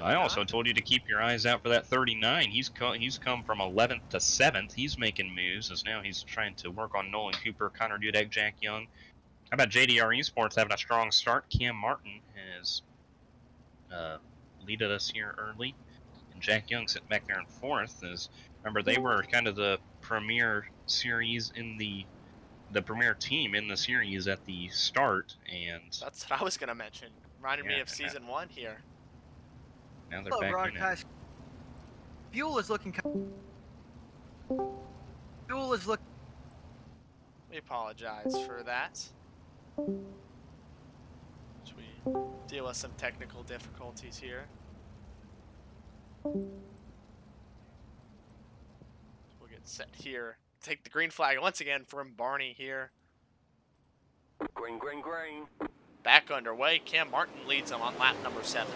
I also told you to keep your eyes out for that 39. He's come from 11th to 7th. He's making moves as now he's trying to work on Nolan Cooper, Connor Dudek, Jack Young. How about JDR Esports having a strong start? Cam Martin has leaded us here early, and Jack Young sitting back there in 4th. As remember, they were kind of the premier series in the premier team in the series at the start, and that's what I was gonna mention. Reminded me of season 1 here. Now they're back broadcast. Fuel is looking. Fuel is looking. We apologize for that. As we deal with some technical difficulties here. We'll get set here. Take the green flag once again from Barney here. Green, green, green. Back underway. Cam Martin leads them on lap number 7.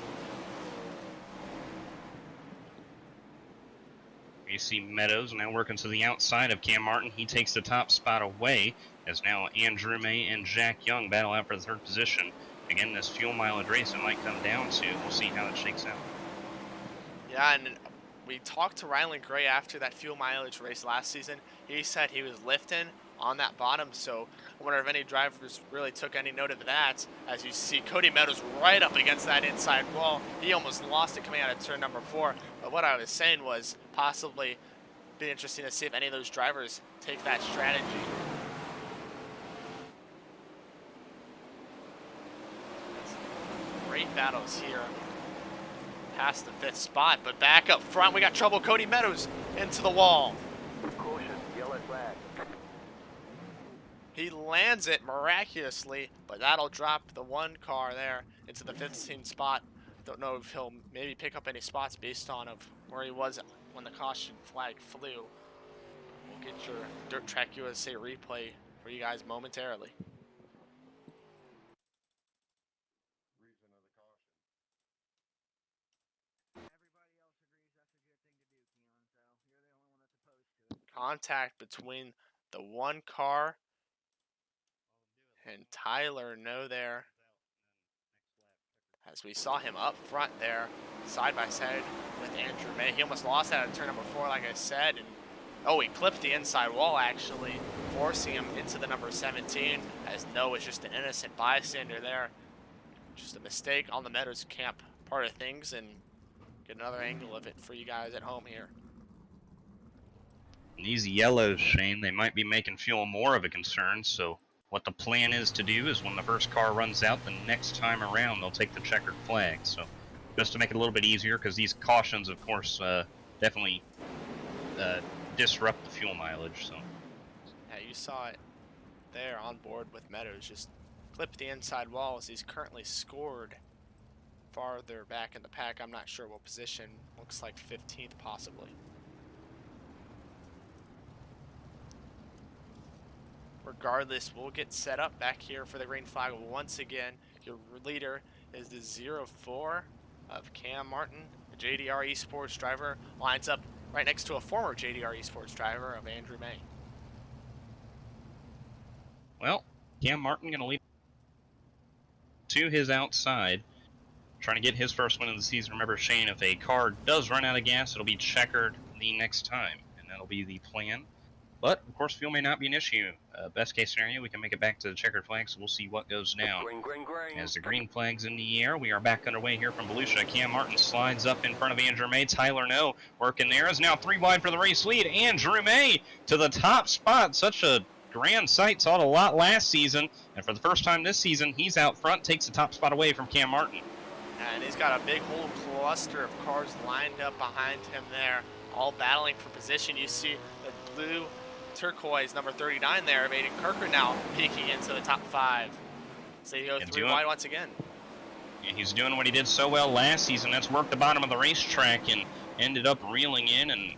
You see Meadows now working to the outside of Cam Martin. He takes the top spot away as now Andrew May and Jack Young battle out for the 3rd position. Again, this fuel mileage race it might come down to. We'll see how it shakes out. Yeah, and we talked to Rylan Gray after that fuel mileage race last season. He said he was lifting on that bottom, so I wonder if any drivers really took any note of that. As you see Cody Meadows right up against that inside wall. He almost lost it coming out of turn number 4. But what I was saying was possibly be interesting to see if any of those drivers take that strategy. Great battles here. Past the 5th spot, but back up front we got trouble. Cody Meadows into the wall. Caution, yellow flag. He lands it miraculously, but that'll drop the one car there into the 15th spot. Don't know if he'll maybe pick up any spots based on of where he was when the caution flag flew. We'll get your Dirt Track USA replay for you guys momentarily. Contact between the one car and Tyler No there. As we saw him up front there, side by side with Andrew May. He almost lost that at turn number 4, like I said. And oh, he clipped the inside wall, actually, forcing him into the number 17, as No is just an innocent bystander there. Just a mistake on the Meadows Camp part of things, and get another angle of it for you guys at home here. These yellows, Shane, they might be making fuel more of a concern, so what the plan is to do is when the first car runs out, the next time around they'll take the checkered flag. So just to make it a little bit easier, because these cautions, of course, definitely disrupt the fuel mileage. So Yeah, you saw it there on board with Meadows. Just clip the inside wall as he's currently scored farther back in the pack. I'm not sure what position. Looks like 15th possibly. Regardless, we'll get set up back here for the green flag once again. Your leader is the 04 of Cam Martin, a JDR Esports driver. Lines up right next to a former JDR Esports driver of Andrew May. well, Cam Martin going to lead to his outside, trying to get his first win of the season. Remember, Shane, if a car does run out of gas, it'll be checkered the next time, and that'll be the plan. But, of course, fuel may not be an issue. Best case scenario, we can make it back to the checkered flag, so we'll see what goes down. Green, green, green. As the green flag's in the air, we are back underway here from Volusia. Cam Martin slides up in front of Andrew May. Tyler No working there is now 3 wide for the race lead. Andrew May to the top spot. Such a grand sight. Saw it a lot last season. And for the first time this season, he's out front, takes the top spot away from Cam Martin. And he's got a big whole cluster of cars lined up behind him there, all battling for position. You see the blue turquoise number 39 there of Aiden Kirker now peeking into the top 5. So he goes 3 wide once again. And he's doing what he did so well last season. That's worked the bottom of the racetrack and ended up reeling in and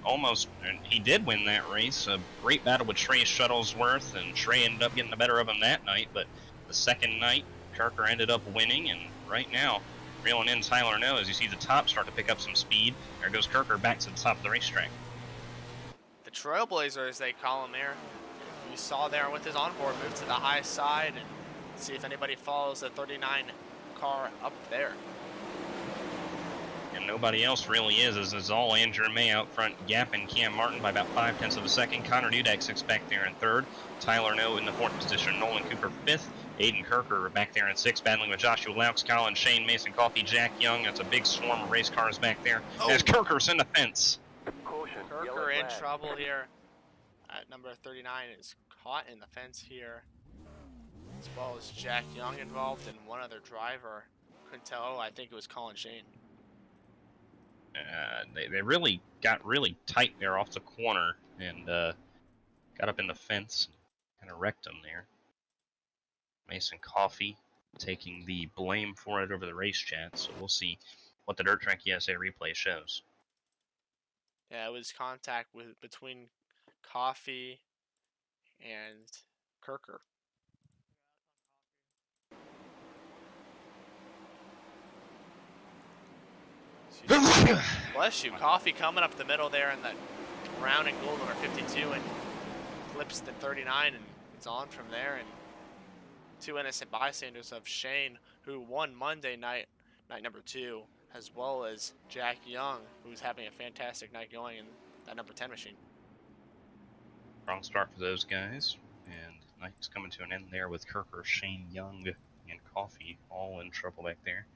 he did win that race. A great battle with Trey Shuttlesworth, and Trey ended up getting the better of him that night. But the second night, Kirker ended up winning, and right now, reeling in Tyler No as you see the top start to pick up some speed. There goes Kirker back to the top of the racetrack. The Trailblazer, as they call him here. You saw there with his onboard move to the high side and see if anybody follows the 39 car up there. And nobody else really is, as it's all Andrew May out front, gapping Cam Martin by about 0.5 of a second. Connor Dudek sits back there in 3rd. Tyler No in the 4th position. Nolan Cooper 5th. Aiden Kirker back there in 6th, battling with Joshua Laux, Colin Shane, Mason Coffey, Jack Young. That's a big swarm of race cars back there. As Kirker's in the fence. Caution, yellow Kirker in flag. trouble here at number 39, is caught in the fence here, as well as Jack Young involved and one other driver. Couldn't tell. Oh, I think it was Colin Shane. They really got really tight there off the corner and got up in the fence, kind of wrecked them there. Mason Coffey taking the blame for it over the race chat, so we'll see what the Dirt Track USA replay shows. Yeah, it was contact between Coffey and Kirker. Bless you. Coffey coming up the middle there in the brown and gold number 52 and clips the 39, and it's on from there. And 2 innocent bystanders of Shane, who won Monday night number 2, as well as Jack Young, who's having a fantastic night going in that number 10 machine. Strong start for those guys, and night's coming to an end there with Kirker, Shane, Young, and Coffey all in trouble back there.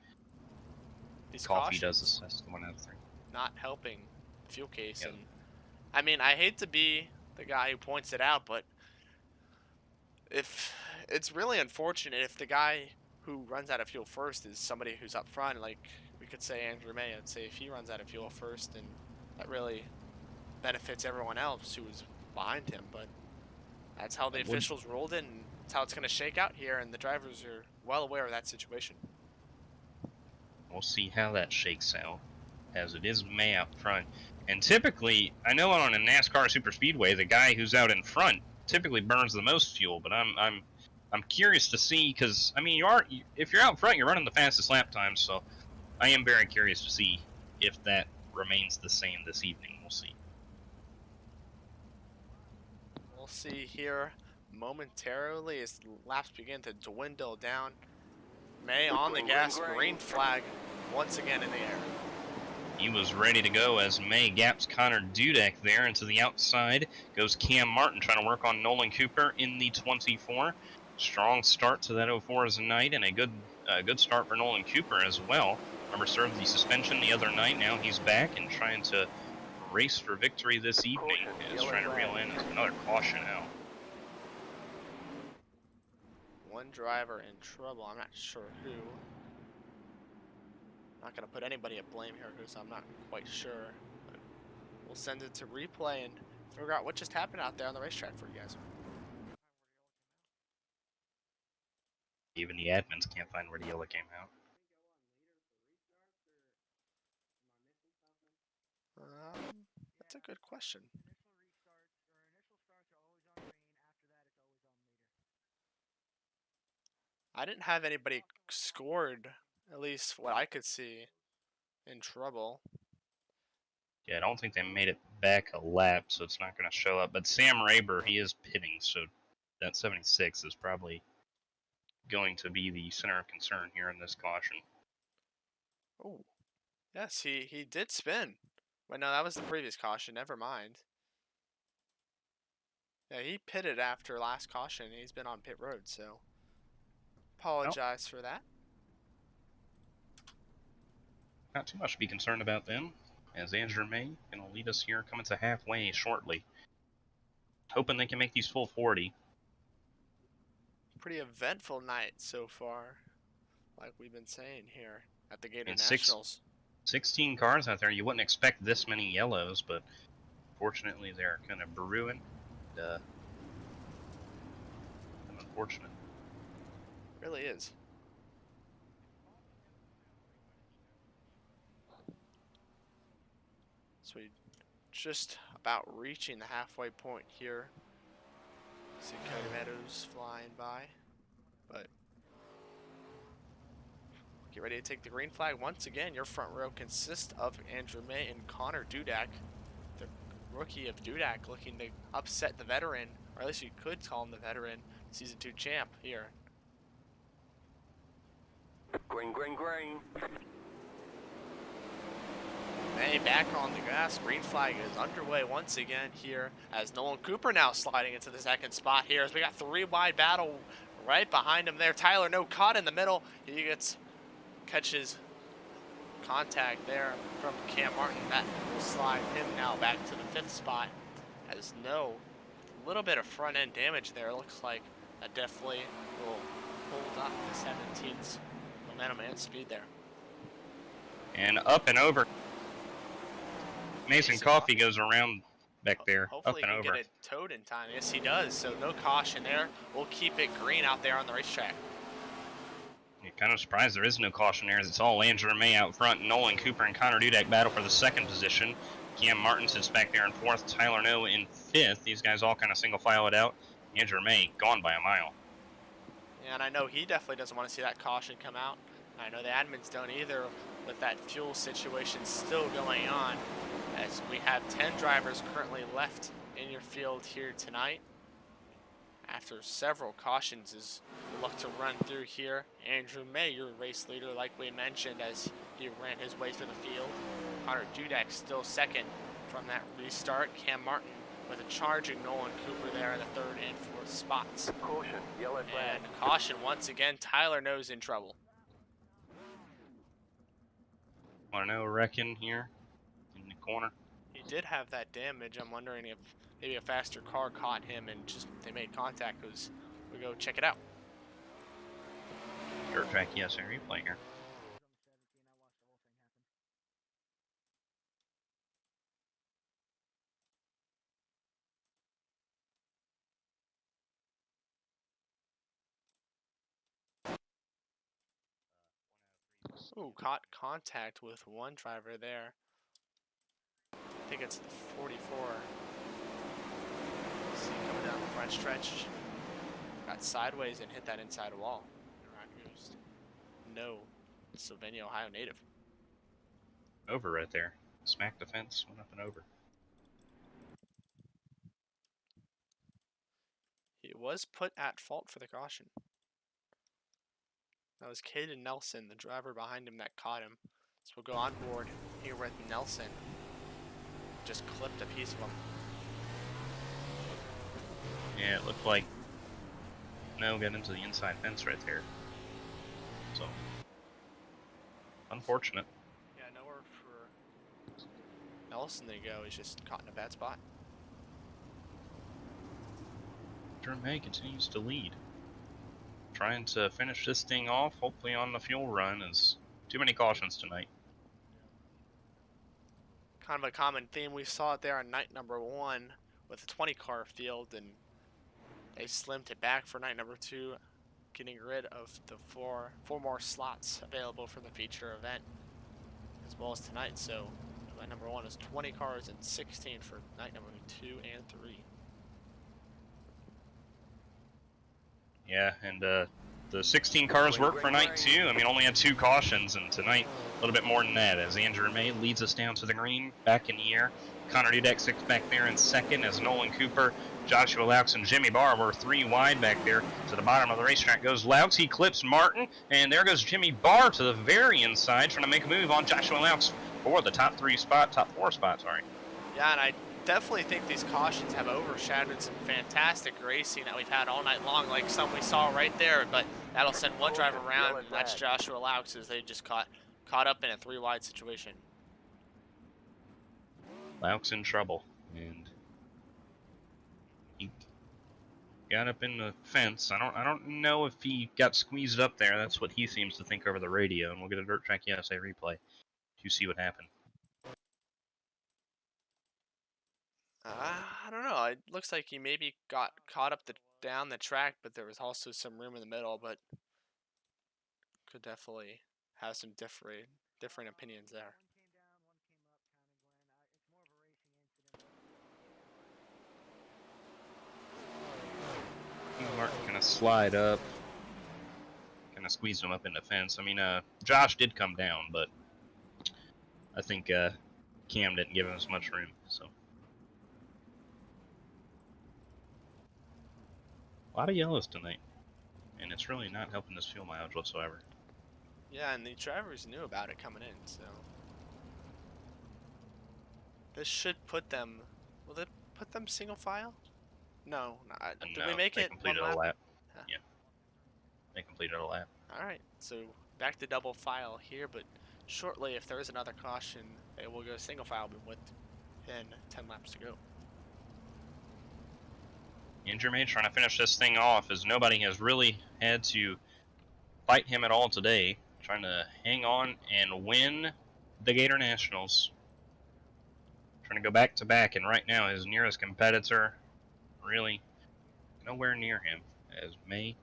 These Coffey cautions does assess the 1 out of 3. not helping the fuel case. Yep. And I mean, I hate to be the guy who points it out, but if it's really unfortunate if the guy who runs out of fuel first is somebody who's up front, like we could say Andrew May, and say if he runs out of fuel first, then that really benefits everyone else who is behind him. But that's how the officials ruled it, and That's how it's going to shake out here, and the drivers are well aware of that situation. We'll see how that shakes out, as it is May out front. And typically, I know on a NASCAR super speedway, the guy who's out in front typically burns the most fuel. But I'm curious to see, because I mean, if you're out front, you're running the fastest lap time. So I am very curious to see if that remains the same this evening. We'll see. We'll see here momentarily as laps begin to dwindle down. May on the gas, green flag once again in the air. He was ready to go as May gaps Connor Dudek there, and to the outside goes Cam Martin trying to work on Nolan Cooper in the 24. Strong start to that 04 as a night, and a good start for Nolan Cooper as well. Remember, served the suspension the other night. Now he's back and trying to race for victory this evening. Is trying to reel in another caution out. One driver in trouble. I'm not sure who. Not going to put anybody at blame here because I'm not quite sure. But we'll send it to replay and figure out what just happened out there on the racetrack for you guys. Even the admins can't find where the yellow came out. That's a good question. I didn't have anybody scored, at least what I could see, in trouble. Yeah, I don't think they made it back a lap, so it's not going to show up. But Sam Raber, he is pitting, so that 76 is probably going to be the center of concern here in this caution. Oh, yes, he did spin. But no, that was the previous caution. Never mind. Yeah, he pitted after last caution. He's been on pit road, so apologize for that. Not too much to be concerned about then, as Andrew May going to lead us here, coming to halfway shortly. Hoping they can make these full 40. Pretty eventful night so far, like we've been saying here at the Gator And Nationals. 16 cars out there. You wouldn't expect this many yellows, but fortunately they're kind of brewing. Unfortunate. Really is. So we just about reaching the halfway point here. See Cody Meadows flying by, but get ready to take the green flag once again. Your front row consists of Andrew May and Connor Dudek, the rookie of Dudek, looking to upset the veteran, or at least you could call him the veteran, Season 2 champ here. Green, green, green. May back on the gas. Green flag is underway once again here as Nolan Cooper now sliding into the second spot here as we got 3 wide battle right behind him there. Tyler No caught in the middle. He catches contact there from Cam Martin. That will slide him now back to the 5th spot as No, a little bit of front end damage there. Looks like that definitely will hold up the 17's momentum and speed there. And up and over. Mason Coffey goes around back there. Hopefully up and he can over. get it towed in time. Yes, he does. So no caution there. We'll keep it green out there on the racetrack. You're kind of surprised there is no caution there, as it's all Andrew May out front. Nolan Cooper and Connor Dudek battle for the 2nd position. Cam Martin sits back there in 4th. Tyler No in 5th. These guys all kind of single file it out. Andrew May gone by a mile. Yeah, and I know he definitely doesn't want to see that caution come out. I know the admins don't either, with that fuel situation still going on, as we have 10 drivers currently left in your field here tonight. After several cautions as we look to run through here, Andrew May, your race leader, like we mentioned, as he ran his way through the field. Connor Dudek still 2nd from that restart. Cam Martin with a charging Nolan Cooper there in the 3rd and 4th spots. Caution, yellow flag. And caution once again, Tyler No's in trouble. Want to know, reckon here in the corner? He did have that damage. I'm wondering if maybe a faster car caught him and just they made contact. We go check it out. Dirt track, yes, replay here. Ooh, caught contact with one driver there. I think it's the 44. See, coming down the front stretch. Got sideways and hit that inside wall. And around goes no Sylvania, Ohio native. Over right there. Smacked the fence, went up and over. He was put at fault for the caution. That was Caden Nelson, the driver behind him, that caught him. So we'll go on board here with Nelson. Just clipped a piece of him. Yeah, it looked like no got into the inside fence right there. So unfortunate. Yeah, nowhere for Nelson to go. He's just caught in a bad spot. May continues to lead. Trying to finish this thing off, hopefully on the fuel run, as too many cautions tonight. Kind of a common theme. We saw it there on night number 1 with a 20 car field, and they slimmed it back for night number 2, getting rid of the four more slots available for the feature event, as well as tonight. So night number 1 is 20 cars and 16 for night number 2 and 3. Yeah, and the 16 cars work for night 2. I mean, only had 2 cautions, and tonight a little bit more than that, as Andrew May leads us down to the green, back in the air. Connor Dudek 6 back there in second, as Nolan Cooper, Joshua Laux, and Jimmy Barr were 3 wide back there. To the bottom of the racetrack goes Laux. He clips Martin, and there goes Jimmy Barr to the very inside, trying to make a move on Joshua Laux for the top 4 spot, sorry. Yeah, and I definitely think these cautions have overshadowed some fantastic racing that we've had all night long, like some we saw right there, but that'll send one driver around, and that's Joshua Laux, as they just caught up in a 3 wide situation. Laux in trouble, and he got up in the fence. I don't know if he got squeezed up there. That's what he seems to think over the radio, and we'll get a Dirt Track USA replay to see what happened. I don't know. It looks like he maybe got caught up down the track, but there was also some room in the middle, but could definitely have some different opinions there. Martin kind of slide up, kind of squeezed him up in the fence. I mean, Josh did come down, but I think Cam didn't give him as much room, so. A lot of yellows tonight, and it's really not helping this fuel mileage whatsoever. Yeah, and the drivers knew about it coming in, so this should put them. Will it put them single file? No, did we make they it completed one a lap. Huh. Yeah, they completed a lap. All right, so back to double file here, but shortly, if there is another caution, they will go single file within 10 laps to go. Andrew May trying to finish this thing off, as nobody has really had to fight him at all today. Trying to hang on and win the Gator Nationals. Trying to go back to back, and right now his nearest competitor really nowhere near him, as May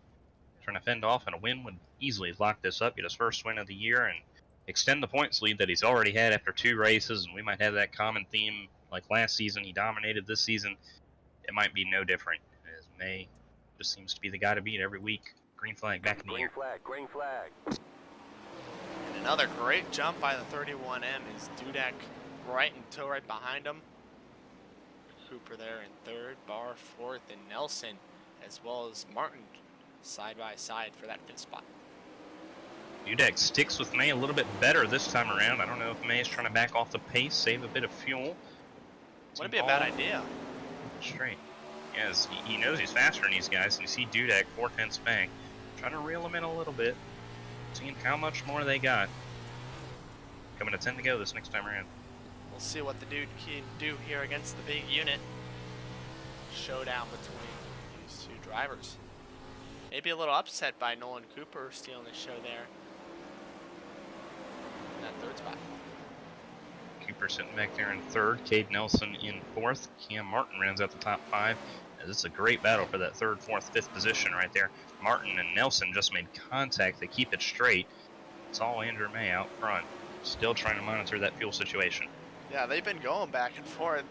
trying to fend off, and a win would easily lock this up, get his first win of the year, and extend the points lead that he's already had after 2 races. And we might have that common theme like last season. He dominated this season. It might be no different, as May just seems to be the guy to beat every week. Green flag back in the air. Green flag. And another great jump by the 31M is Dudek right in tow right behind him. Cooper there in 3rd, Barr 4th, and Nelson, as well as Martin, side by side for that 5th spot. Dudek sticks with May a little bit better this time around. I don't know if May is trying to back off the pace, save a bit of fuel. Wouldn't be a bad idea. Straight. Yes, he knows he's faster than these guys, and you see Dudek 4/10 back, trying to reel him in a little bit, seeing how much more they got. Coming to 10 to go this next time around. We'll see what the dude can do here against the big unit. Showdown between these 2 drivers. Maybe a little upset by Nolan Cooper stealing the show there in that 3rd spot. Cooper sitting back there in 3rd, Cade Nelson in 4th, Cam Martin rounds out the top 5. This is a great battle for that 3rd, 4th, 5th position right there. Martin and Nelson just made contact to keep it straight. It's all Andrew May out front, still trying to monitor that fuel situation. Yeah, they've been going back and forth,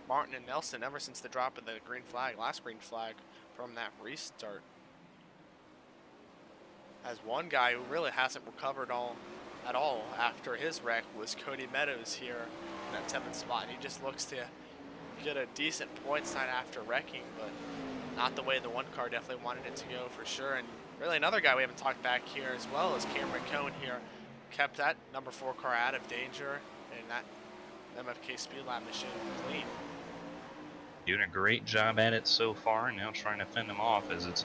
Martin and Nelson, ever since the drop of the green flag, last green flag from that restart. As one guy who really hasn't recovered at all after his wreck was Cody Meadows here in that 7th spot. He just looks to get a decent points line after wrecking, but not the way the one car definitely wanted it to go for sure. And really another guy we haven't talked back here as well is Cameron Cohn here. Kept that number 4 car out of danger, and that MFK Speed Lab machine clean. Doing a great job at it so far, now trying to fend them off as it's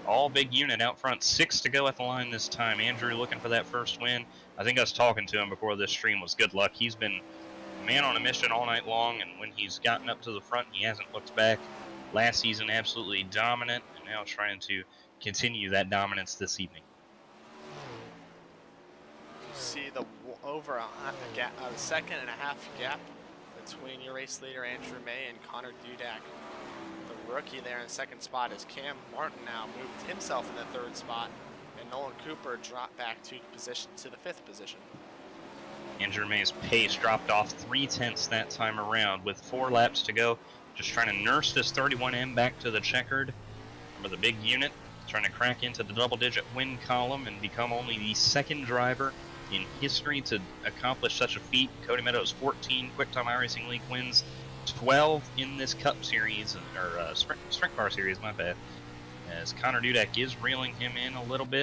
all big unit out front. 6 to go at the line this time. Andrew looking for that first win. I think I was talking to him before this stream was good luck. He's been a man on a mission all night long, and when he's gotten up to the front, he hasn't looked back. Last season, absolutely dominant, and now trying to continue that dominance this evening. You see the over a second and a half gap between your race leader Andrew May and Connor Dudak. The rookie there in 2nd spot is Cam Martin now moved himself in the 3rd spot, and Nolan Cooper dropped back to the 5th position. Andrew May's pace dropped off 0.3 that time around with 4 laps to go. Just trying to nurse this 31M back to the checkered for the big unit, trying to crack into the double-digit win column and become only the 2nd driver in history to accomplish such a feat. Cody Meadows 14 Quicktime iRacing League wins, 12 in this Cup Series, or Sprint Car Series, my bad. As Connor Dudak is reeling him in a little bit.